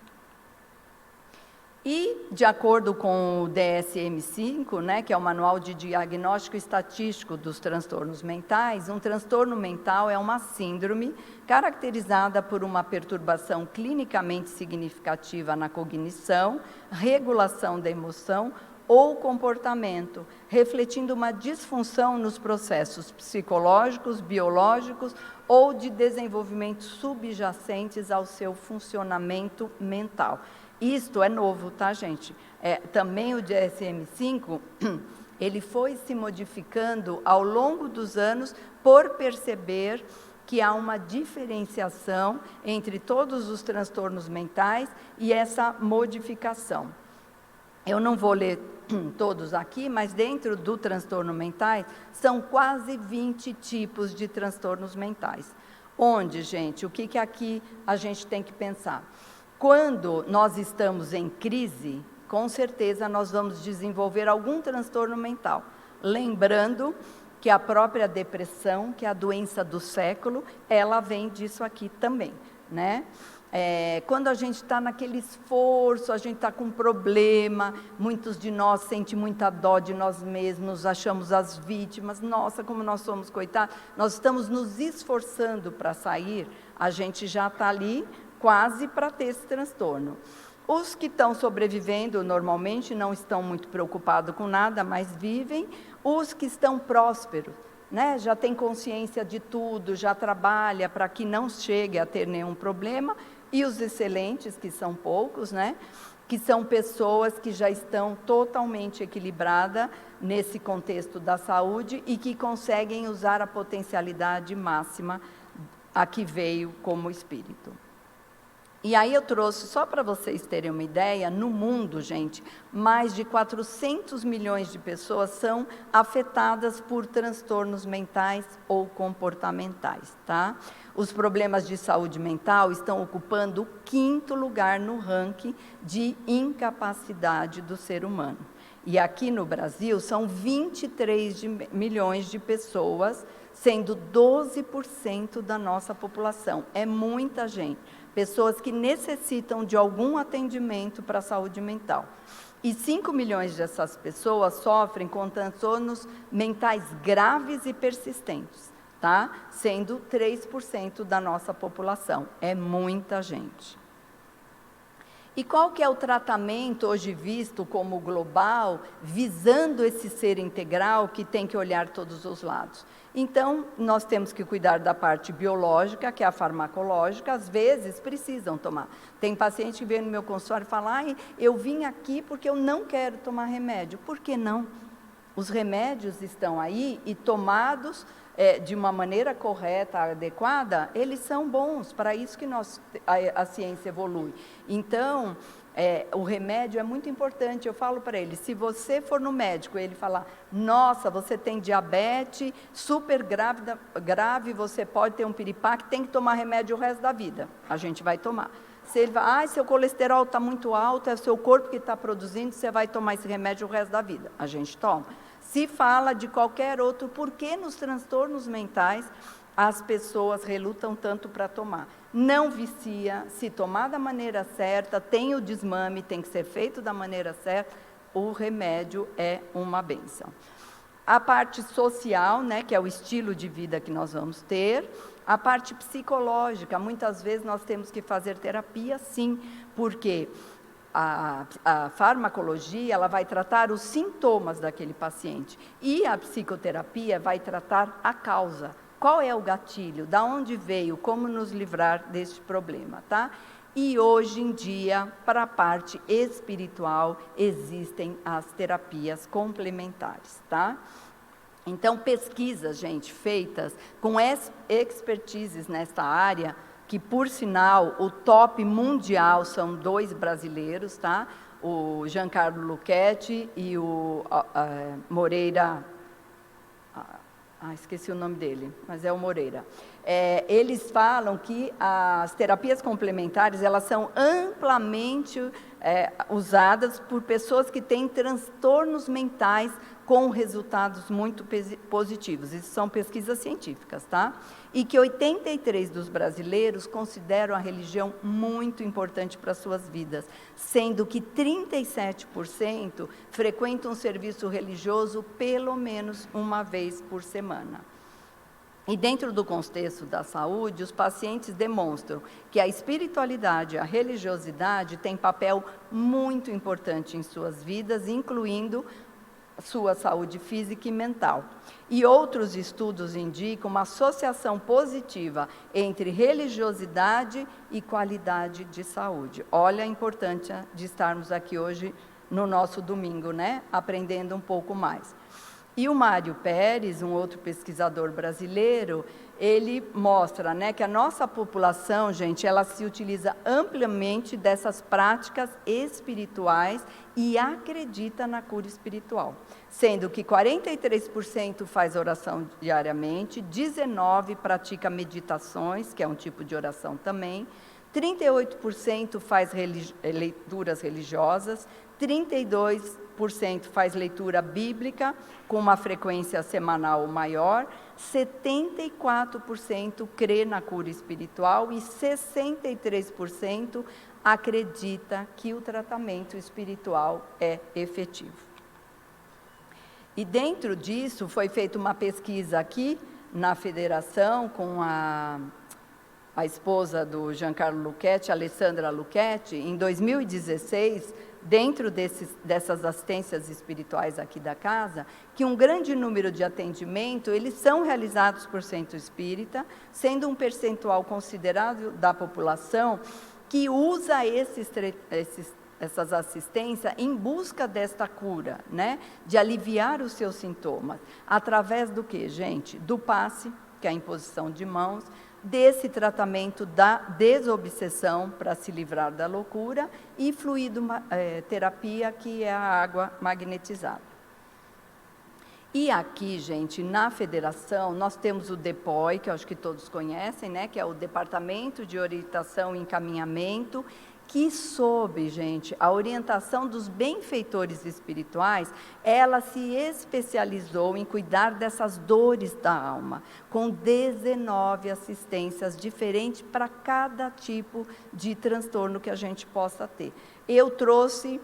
E, de acordo com o DSM-5, né, que é o Manual de Diagnóstico Estatístico dos Transtornos Mentais, um transtorno mental é uma síndrome caracterizada por uma perturbação clinicamente significativa na cognição, regulação da emoção ou comportamento, refletindo uma disfunção nos processos psicológicos, biológicos ou de desenvolvimento subjacentes ao seu funcionamento mental. Isto é novo, tá, gente? Também o DSM-5, ele foi se modificando ao longo dos anos por perceber que há uma diferenciação entre todos os transtornos mentais e essa modificação. Eu não vou ler todos aqui, mas dentro do transtorno mental, são quase 20 tipos de transtornos mentais. Onde, gente, o que aqui a gente tem que pensar? Quando nós estamos em crise, com certeza nós vamos desenvolver algum transtorno mental. Lembrando que a própria depressão, que é a doença do século, ela vem disso aqui também, né? Quando a gente está naquele esforço, a gente está com um problema, muitos de nós sentem muita dó de nós mesmos, achamos as vítimas, nossa, como nós somos coitados, nós estamos nos esforçando para sair, a gente já está ali quase para ter esse transtorno. Os que estão sobrevivendo normalmente não estão muito preocupados com nada, mas vivem. Os que estão prósperos, né, já têm consciência de tudo, já trabalha para que não chegue a ter nenhum problema. E os excelentes, que são poucos, né, que são pessoas que já estão totalmente equilibradas nesse contexto da saúde e que conseguem usar a potencialidade máxima a que veio como espírito. E aí eu trouxe, só para vocês terem uma ideia, no mundo, gente, mais de 400 milhões de pessoas são afetadas por transtornos mentais ou comportamentais, tá? Os problemas de saúde mental estão ocupando o 5º lugar no ranking de incapacidade do ser humano. E aqui no Brasil são 23 milhões de pessoas, sendo 12% da nossa população. É muita gente. Pessoas que necessitam de algum atendimento para a saúde mental. E 5 milhões dessas pessoas sofrem com transtornos mentais graves e persistentes, tá? Sendo 3% da nossa população. É muita gente. E qual que é o tratamento hoje visto como global, visando esse ser integral que tem que olhar todos os lados? Então, nós temos que cuidar da parte biológica, que é a farmacológica, às vezes precisam tomar. Tem paciente que vem no meu consultório e fala, eu vim aqui porque eu não quero tomar remédio. Por que não? Os remédios estão aí e tomados de uma maneira correta, adequada, eles são bons, para isso que a ciência evolui. Então, o remédio é muito importante. Eu falo para ele, se você for no médico e ele falar, nossa, você tem diabetes super grave, você pode ter um piripaque, tem que tomar remédio o resto da vida, a gente vai tomar. Se ele vai, seu colesterol está muito alto, é o seu corpo que está produzindo, você vai tomar esse remédio o resto da vida, a gente toma. Se fala de qualquer outro, por que nos transtornos mentais as pessoas relutam tanto para tomar? Não vicia, se tomar da maneira certa, tem o desmame, tem que ser feito da maneira certa, o remédio é uma bênção. A parte social, né, que é o estilo de vida que nós vamos ter, a parte psicológica, muitas vezes nós temos que fazer terapia, sim, porque a farmacologia, ela vai tratar os sintomas daquele paciente, e a psicoterapia vai tratar a causa. Qual é o gatilho? Da onde veio? Como nos livrar deste problema, tá? E hoje em dia, para a parte espiritual, existem as terapias complementares, tá? Então, pesquisas, gente, feitas com expertises nesta área, que, por sinal, o top mundial são 2 brasileiros, tá? O Giancarlo Lucchetti e o Moreira, esqueci o nome dele, mas é o Moreira. Eles falam que as terapias complementares, elas são amplamente usadas por pessoas que têm transtornos mentais com resultados muito positivos. Isso são pesquisas científicas, tá? E que 83% dos brasileiros consideram a religião muito importante para suas vidas, sendo que 37% frequentam um serviço religioso pelo menos uma vez por semana. E dentro do contexto da saúde, os pacientes demonstram que a espiritualidade e a religiosidade têm papel muito importante em suas vidas, incluindo sua saúde física e mental. E outros estudos indicam uma associação positiva entre religiosidade e qualidade de saúde. Olha a importância de estarmos aqui hoje no nosso domingo, né? Aprendendo um pouco mais. E o Mário Pérez, um outro pesquisador brasileiro, ele mostra, né, que a nossa população, gente, ela se utiliza amplamente dessas práticas espirituais e acredita na cura espiritual, sendo que 43% faz oração diariamente, 19% pratica meditações, que é um tipo de oração também, 38% faz leituras religiosas, 32% faz leitura bíblica, com uma frequência semanal maior, 74% crê na cura espiritual e 63% acredita que o tratamento espiritual é efetivo. E dentro disso, foi feita uma pesquisa aqui na federação com a esposa do Giancarlo Lucchetti, Alessandra Lucchetti, em 2016, dentro dessas assistências espirituais aqui da casa, que um grande número de atendimento, eles são realizados por centro espírita, sendo um percentual considerável da população que usa essas assistências em busca desta cura, né? De aliviar os seus sintomas. Através do quê, gente? Do passe, que é a imposição de mãos, desse tratamento da desobsessão para se livrar da loucura e fluidoterapia, que é a água magnetizada. E aqui, gente, na federação, nós temos o DEPOI, que eu acho que todos conhecem, né, que é o Departamento de Orientação e Encaminhamento, que sob, gente, a orientação dos benfeitores espirituais, ela se especializou em cuidar dessas dores da alma, com 19 assistências diferentes para cada tipo de transtorno que a gente possa ter. Eu trouxe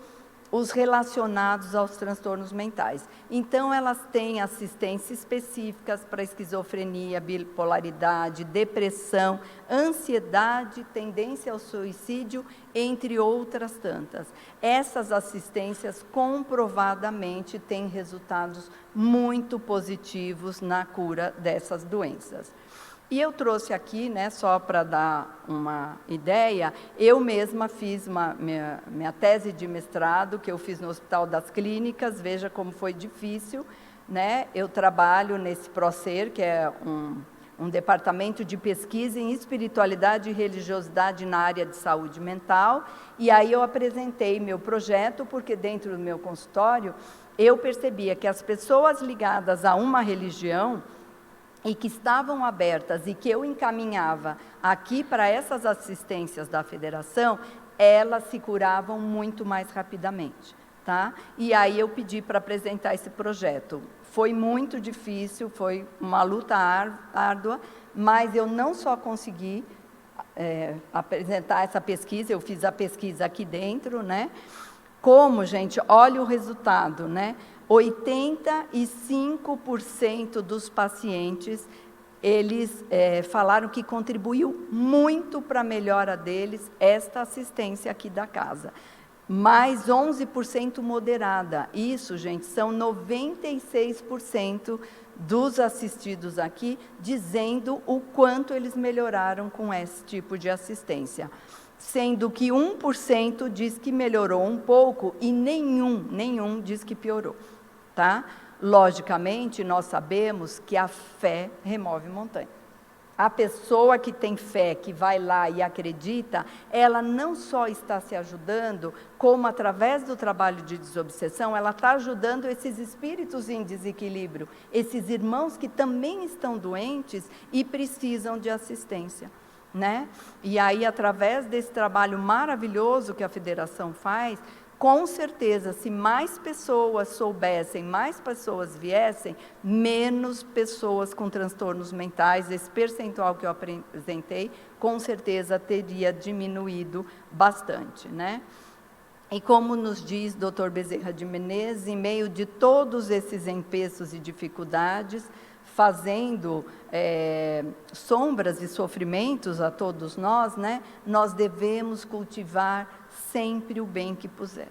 os relacionados aos transtornos mentais. Então, elas têm assistência específicas para esquizofrenia, bipolaridade, depressão, ansiedade, tendência ao suicídio, entre outras tantas. Essas assistências comprovadamente têm resultados muito positivos na cura dessas doenças. E eu trouxe aqui, né, só para dar uma ideia, eu mesma fiz minha tese de mestrado, que eu fiz no Hospital das Clínicas, veja como foi difícil, né? Eu trabalho nesse PROCER, que é um departamento de pesquisa em espiritualidade e religiosidade na área de saúde mental, e aí eu apresentei meu projeto, porque dentro do meu consultório, eu percebia que as pessoas ligadas a uma religião, e que estavam abertas e que eu encaminhava aqui para essas assistências da federação, elas se curavam muito mais rapidamente, tá? E aí eu pedi para apresentar esse projeto. Foi muito difícil, foi uma luta árdua, mas eu não só consegui apresentar essa pesquisa, eu fiz a pesquisa aqui dentro, né? Como, gente, olha o resultado, né? 85% dos pacientes, eles falaram que contribuiu muito para a melhora deles esta assistência aqui da casa. Mais 11% moderada. Isso, gente, são 96% dos assistidos aqui dizendo o quanto eles melhoraram com esse tipo de assistência. Sendo que 1% diz que melhorou um pouco e nenhum diz que piorou. Tá? Logicamente, nós sabemos que a fé remove montanha. A pessoa que tem fé, que vai lá e acredita, ela não só está se ajudando, como através do trabalho de desobsessão, ela está ajudando esses espíritos em desequilíbrio, esses irmãos que também estão doentes e precisam de assistência, né? E aí, através desse trabalho maravilhoso que a Federação faz, com certeza, se mais pessoas soubessem, mais pessoas viessem, menos pessoas com transtornos mentais, esse percentual que eu apresentei, com certeza teria diminuído bastante, né? E como nos diz Dr. Bezerra de Menezes, em meio de todos esses empeços e dificuldades, fazendo sombras e sofrimentos a todos nós, né? Nós devemos cultivar sempre o bem que puser.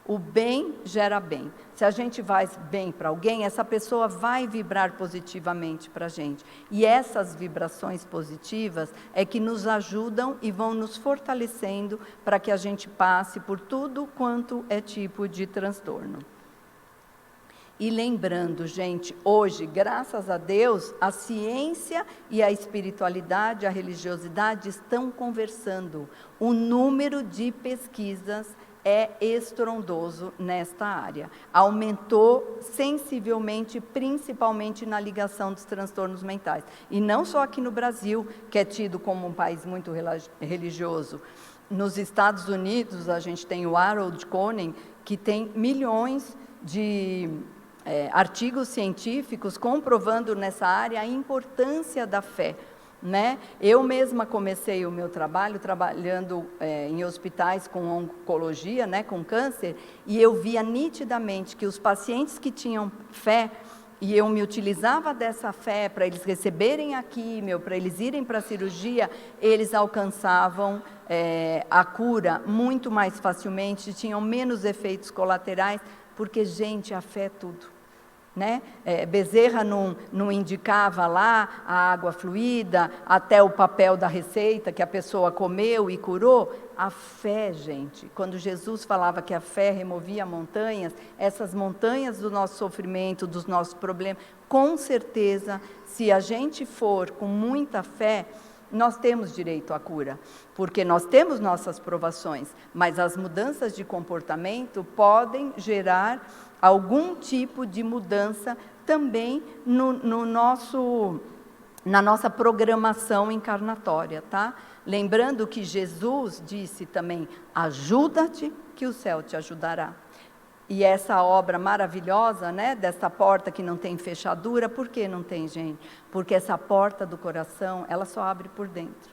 O bem gera bem. Se a gente faz bem para alguém, essa pessoa vai vibrar positivamente para a gente. E essas vibrações positivas é que nos ajudam e vão nos fortalecendo para que a gente passe por tudo quanto é tipo de transtorno. E lembrando, gente, hoje, graças a Deus, a ciência e a espiritualidade, a religiosidade estão conversando. O número de pesquisas é estrondoso nesta área. Aumentou sensivelmente, principalmente na ligação dos transtornos mentais. E não só aqui no Brasil, que é tido como um país muito religioso. Nos Estados Unidos, a gente tem o Harold Cohen, que tem milhões de artigos científicos comprovando nessa área a importância da fé, né? Eu mesma comecei o meu trabalho trabalhando em hospitais com oncologia, né, com câncer, e eu via nitidamente que os pacientes que tinham fé, e eu me utilizava dessa fé para eles receberem a químio, para eles irem para a cirurgia, eles alcançavam a cura muito mais facilmente, tinham menos efeitos colaterais, porque, gente, a fé é tudo, né? Bezerra não indicava lá a água fluida, até o papel da receita que a pessoa comeu e curou. A fé, gente, quando Jesus falava que a fé removia montanhas, essas montanhas do nosso sofrimento, dos nossos problemas, com certeza, se a gente for com muita fé, nós temos direito à cura, porque nós temos nossas provações, mas as mudanças de comportamento podem gerar algum tipo de mudança também na nossa programação encarnatória, tá? Lembrando que Jesus disse também, ajuda-te que o céu te ajudará. E essa obra maravilhosa, né, dessa porta que não tem fechadura, por que não tem, gente? Porque essa porta do coração, ela só abre por dentro.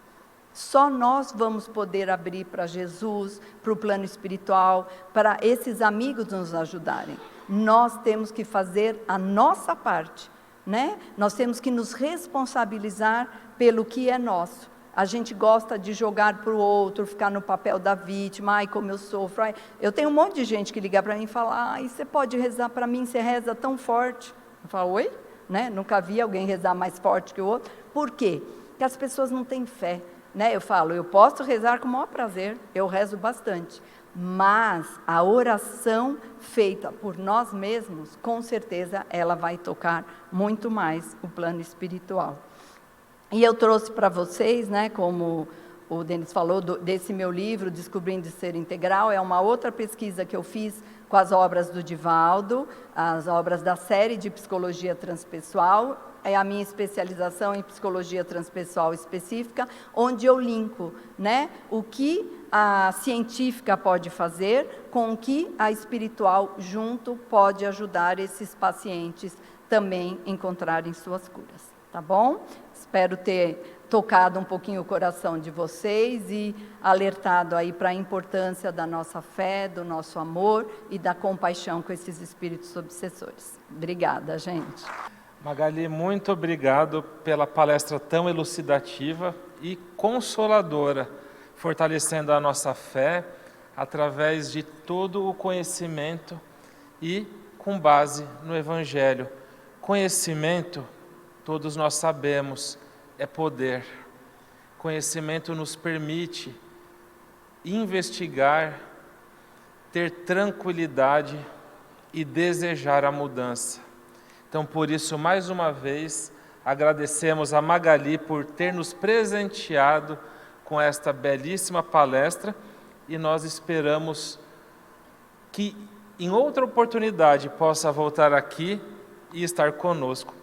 Só nós vamos poder abrir para Jesus, para o plano espiritual, para esses amigos nos ajudarem. Nós temos que fazer a nossa parte, né? Nós temos que nos responsabilizar pelo que é nosso. A gente gosta de jogar para o outro, ficar no papel da vítima, ai, como eu sofro. Ai. Eu tenho um monte de gente que liga para mim e fala, ai, você pode rezar para mim, você reza tão forte. Eu falo, oi? Né? Nunca vi alguém rezar mais forte que o outro. Por quê? Porque as pessoas não têm fé. Né? Eu falo, eu posso rezar com o maior prazer, eu rezo bastante. Mas a oração feita por nós mesmos, com certeza, ela vai tocar muito mais o plano espiritual. E eu trouxe para vocês, né, como o Denis falou, desse meu livro, Descobrindo Ser Integral, é uma outra pesquisa que eu fiz com as obras do Divaldo, as obras da série de Psicologia Transpessoal, é a minha especialização em Psicologia Transpessoal específica, onde eu linko, né, o que a científica pode fazer com o que a espiritual junto pode ajudar esses pacientes também a encontrarem suas curas, tá bom? Espero ter tocado um pouquinho o coração de vocês e alertado aí para a importância da nossa fé, do nosso amor e da compaixão com esses espíritos obsessores. Obrigada, gente. Magali, muito obrigado pela palestra tão elucidativa e consoladora, fortalecendo a nossa fé através de todo o conhecimento e com base no Evangelho. Conhecimento, todos nós sabemos, é poder. Conhecimento nos permite investigar, ter tranquilidade e desejar a mudança. Então, por isso, mais uma vez, Agradecemos a Magali por ter nos presenteado com esta belíssima palestra e nós esperamos que em outra oportunidade possa voltar aqui e estar conosco.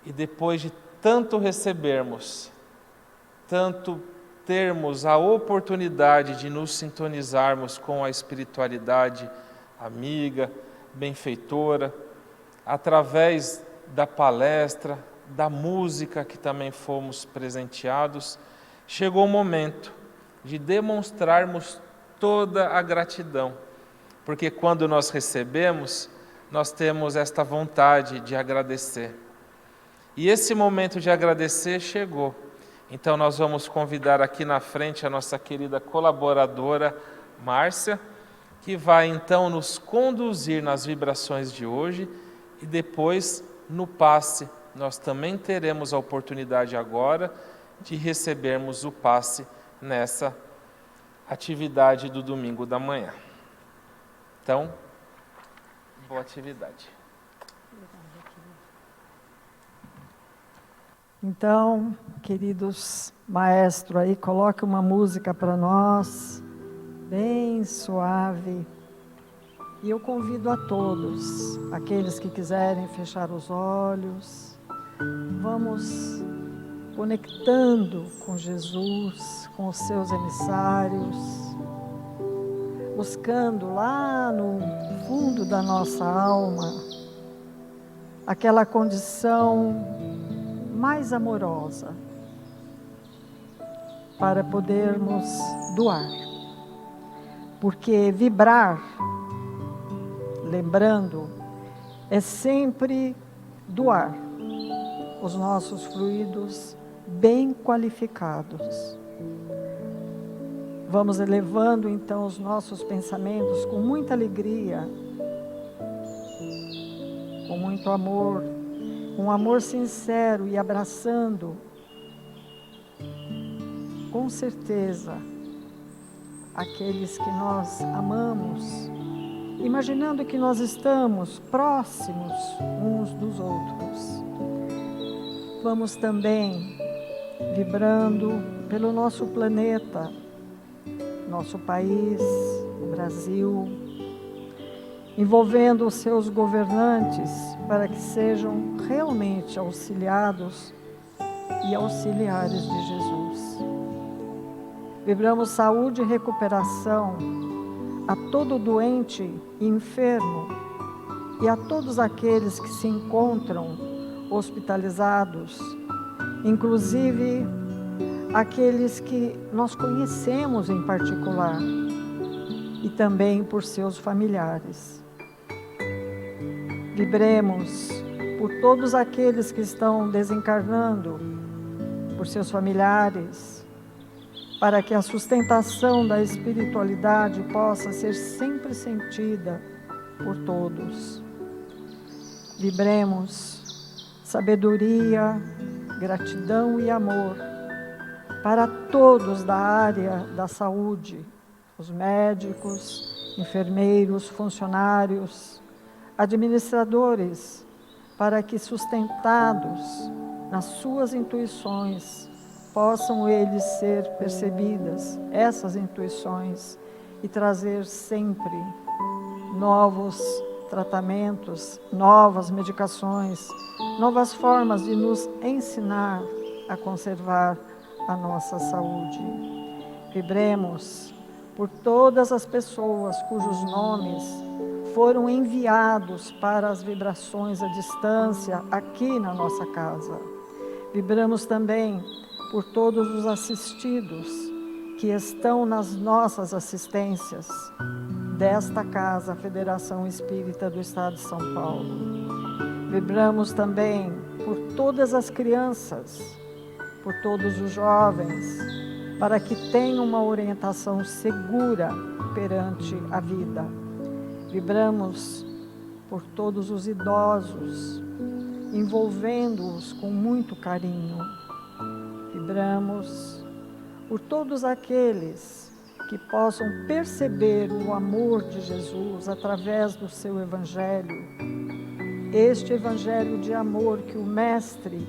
E depois de tanto recebermos, tanto termos a oportunidade de nos sintonizarmos com a espiritualidade amiga, benfeitora, através da palestra, da música que também fomos presenteados, chegou o momento de demonstrarmos toda a gratidão, porque quando nós recebemos, nós temos esta vontade de agradecer. E esse momento de agradecer chegou. Então nós vamos convidar aqui na frente a nossa querida colaboradora Márcia, que vai então nos conduzir nas vibrações de hoje e depois no passe. Nós também teremos a oportunidade agora de recebermos o passe nessa atividade do domingo da manhã. Então, boa atividade. Então, queridos maestros, aí coloque uma música para nós, bem suave. E eu convido a todos, aqueles que quiserem fechar os olhos, vamos conectando com Jesus, com os seus emissários, buscando lá no fundo da nossa alma aquela condição mais amorosa para podermos doar. Porque vibrar, lembrando, é sempre doar os nossos fluidos bem qualificados. Vamos elevando então os nossos pensamentos com muita alegria, com muito amor, um amor sincero e abraçando, com certeza, aqueles que nós amamos, imaginando que nós estamos próximos uns dos outros. Vamos também vibrando pelo nosso planeta, nosso país, o Brasil, envolvendo os seus governantes para que sejam realmente auxiliados e auxiliares de Jesus. Vibramos saúde e recuperação a todo doente e enfermo e a todos aqueles que se encontram hospitalizados, inclusive aqueles que nós conhecemos em particular e também por seus familiares. Vibremos por todos aqueles que estão desencarnando, por seus familiares, para que a sustentação da espiritualidade possa ser sempre sentida por todos. Vibremos sabedoria, gratidão e amor para todos da área da saúde, os médicos, enfermeiros, funcionários, administradores, para que sustentados nas suas intuições, possam eles ser percebidas, essas intuições, e trazer sempre novos tratamentos, novas medicações, novas formas de nos ensinar a conservar a nossa saúde. Vibremos por todas as pessoas cujos nomes foram enviados para as vibrações à distância aqui na nossa casa. Vibramos também por todos os assistidos que estão nas nossas assistências desta casa, a Federação Espírita do Estado de São Paulo. Vibramos também por todas as crianças, por todos os jovens, para que tenham uma orientação segura perante a vida. Vibramos por todos os idosos, envolvendo-os com muito carinho. Vibramos por todos aqueles que possam perceber o amor de Jesus através do seu Evangelho. Este Evangelho de amor que o Mestre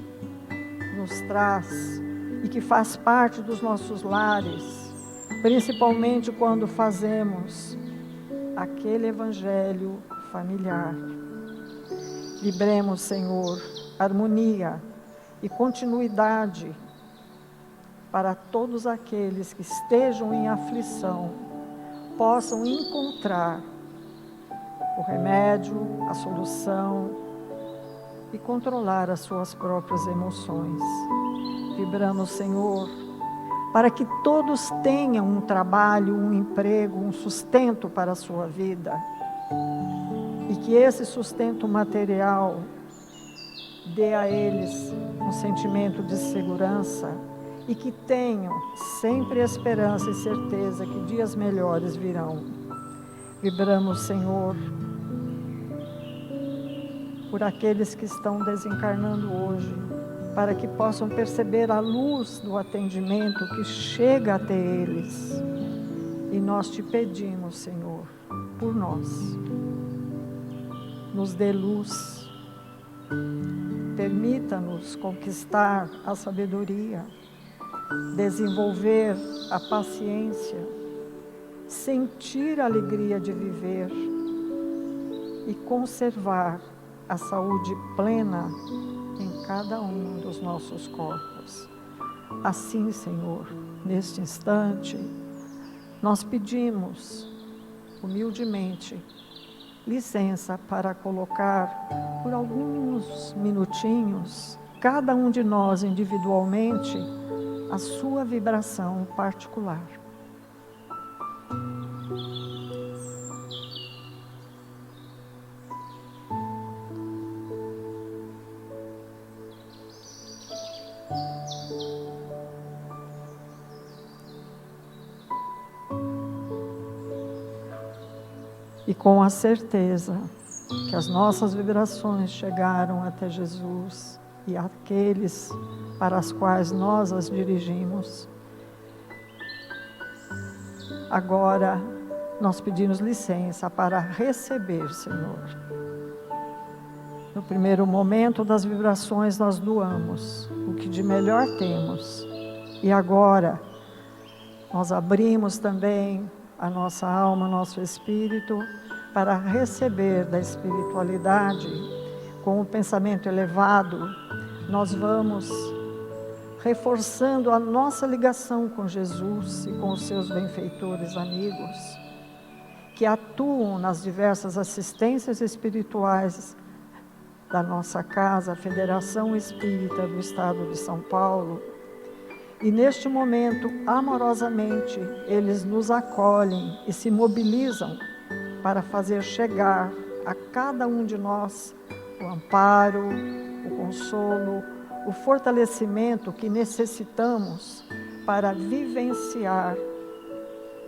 nos traz e que faz parte dos nossos lares, principalmente quando fazemos aquele evangelho familiar. Vibremos, Senhor, harmonia e continuidade para todos aqueles que estejam em aflição, possam encontrar o remédio, a solução e controlar as suas próprias emoções. Vibramos, Senhor, para que todos tenham um trabalho, um emprego, um sustento para a sua vida. E que esse sustento material dê a eles um sentimento de segurança e que tenham sempre esperança e certeza que dias melhores virão. Vibramos, Senhor, por aqueles que estão desencarnando hoje, para que possam perceber a luz do atendimento que chega até eles. E nós te pedimos, Senhor, por nós, nos dê luz, permita-nos conquistar a sabedoria, desenvolver a paciência, sentir a alegria de viver e conservar a saúde plena em cada um dos nossos corpos. Assim, Senhor, neste instante, nós pedimos humildemente licença para colocar por alguns minutinhos, cada um de nós individualmente, a sua vibração particular. E com a certeza que as nossas vibrações chegaram até Jesus e aqueles para os quais nós as dirigimos, agora nós pedimos licença para receber, Senhor. No primeiro momento das vibrações nós doamos o que de melhor temos. E agora nós abrimos também a nossa alma, nosso espírito, para receber da espiritualidade, com o pensamento elevado, nós vamos reforçando a nossa ligação com Jesus e com os seus benfeitores amigos, que atuam nas diversas assistências espirituais da nossa casa, a Federação Espírita do Estado de São Paulo. E neste momento, amorosamente, eles nos acolhem e se mobilizam para fazer chegar a cada um de nós o amparo, o consolo, o fortalecimento que necessitamos para vivenciar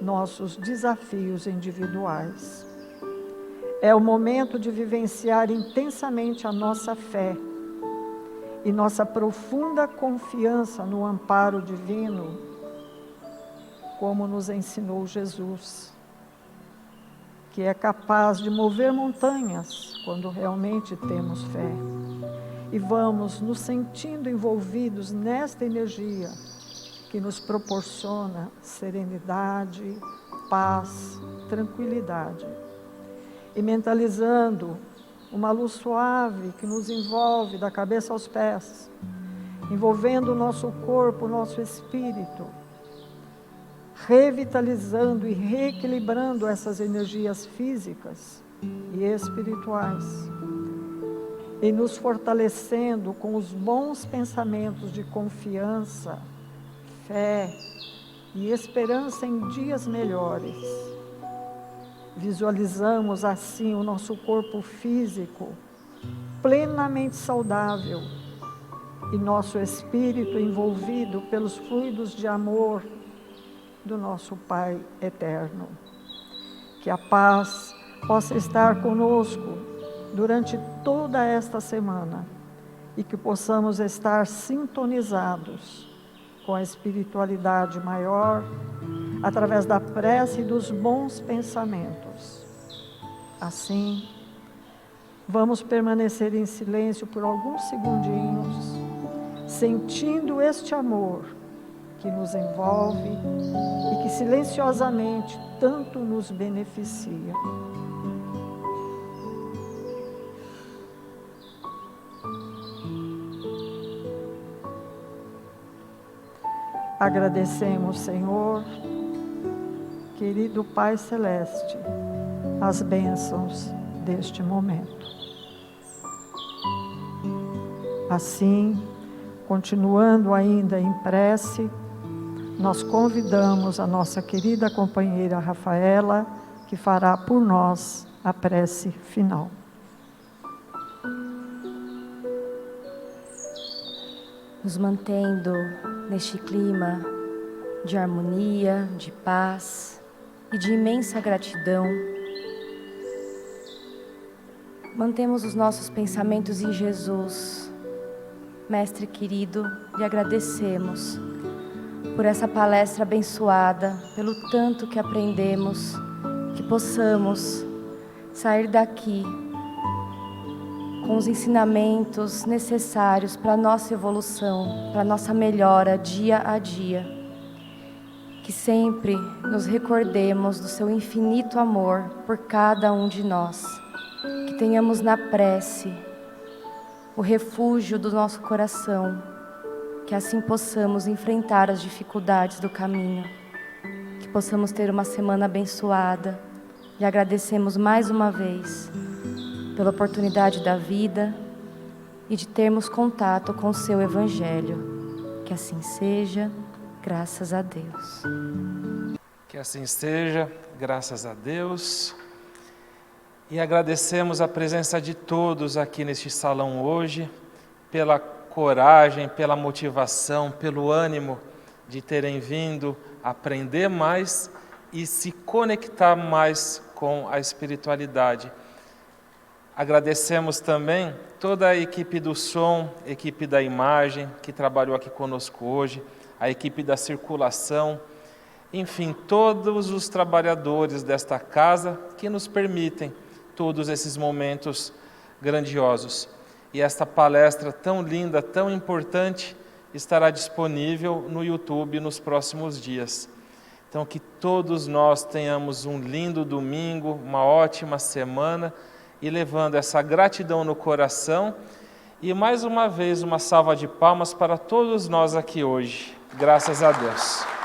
nossos desafios individuais. É o momento de vivenciar intensamente a nossa fé e nossa profunda confiança no amparo divino, como nos ensinou Jesus, que é capaz de mover montanhas quando realmente temos fé. E vamos nos sentindo envolvidos nesta energia que nos proporciona serenidade, paz, tranquilidade. E mentalizando uma luz suave que nos envolve da cabeça aos pés, envolvendo o nosso corpo, o nosso espírito, revitalizando e reequilibrando essas energias físicas e espirituais, e nos fortalecendo com os bons pensamentos de confiança, fé e esperança em dias melhores. Visualizamos assim o nosso corpo físico plenamente saudável e nosso espírito envolvido pelos fluidos de amor do nosso Pai eterno. Que a paz possa estar conosco durante toda esta semana e que possamos estar sintonizados com a espiritualidade maior através da prece e dos bons pensamentos. Assim, vamos permanecer em silêncio por alguns segundinhos, sentindo este amor que nos envolve e que silenciosamente tanto nos beneficia. Agradecemos, Senhor, querido Pai Celeste, as bênçãos deste momento. Assim, continuando ainda em prece, nós convidamos a nossa querida companheira Rafaela, que fará por nós a prece final. Nos mantendo neste clima de harmonia, de paz e de imensa gratidão, mantemos os nossos pensamentos em Jesus. Mestre querido, lhe agradecemos por essa palestra abençoada, pelo tanto que aprendemos, que possamos sair daqui com os ensinamentos necessários para a nossa evolução, para a nossa melhora dia a dia. Que sempre nos recordemos do seu infinito amor por cada um de nós. Que tenhamos na prece o refúgio do nosso coração, que assim possamos enfrentar as dificuldades do caminho, que possamos ter uma semana abençoada. E agradecemos mais uma vez pela oportunidade da vida e de termos contato com o seu Evangelho. Que assim seja, graças a Deus. Que assim seja, graças a Deus. E agradecemos a presença de todos aqui neste salão hoje, pela coragem, pela motivação, pelo ânimo de terem vindo aprender mais e se conectar mais com a espiritualidade. Agradecemos também toda a equipe do som, equipe da imagem, que trabalhou aqui conosco hoje, a equipe da circulação, enfim, todos os trabalhadores desta casa que nos permitem todos esses momentos grandiosos. E esta palestra tão linda, tão importante, estará disponível no YouTube nos próximos dias. Então, que todos nós tenhamos um lindo domingo, uma ótima semana, e levando essa gratidão no coração. E mais uma vez, uma salva de palmas para todos nós aqui hoje. Graças a Deus.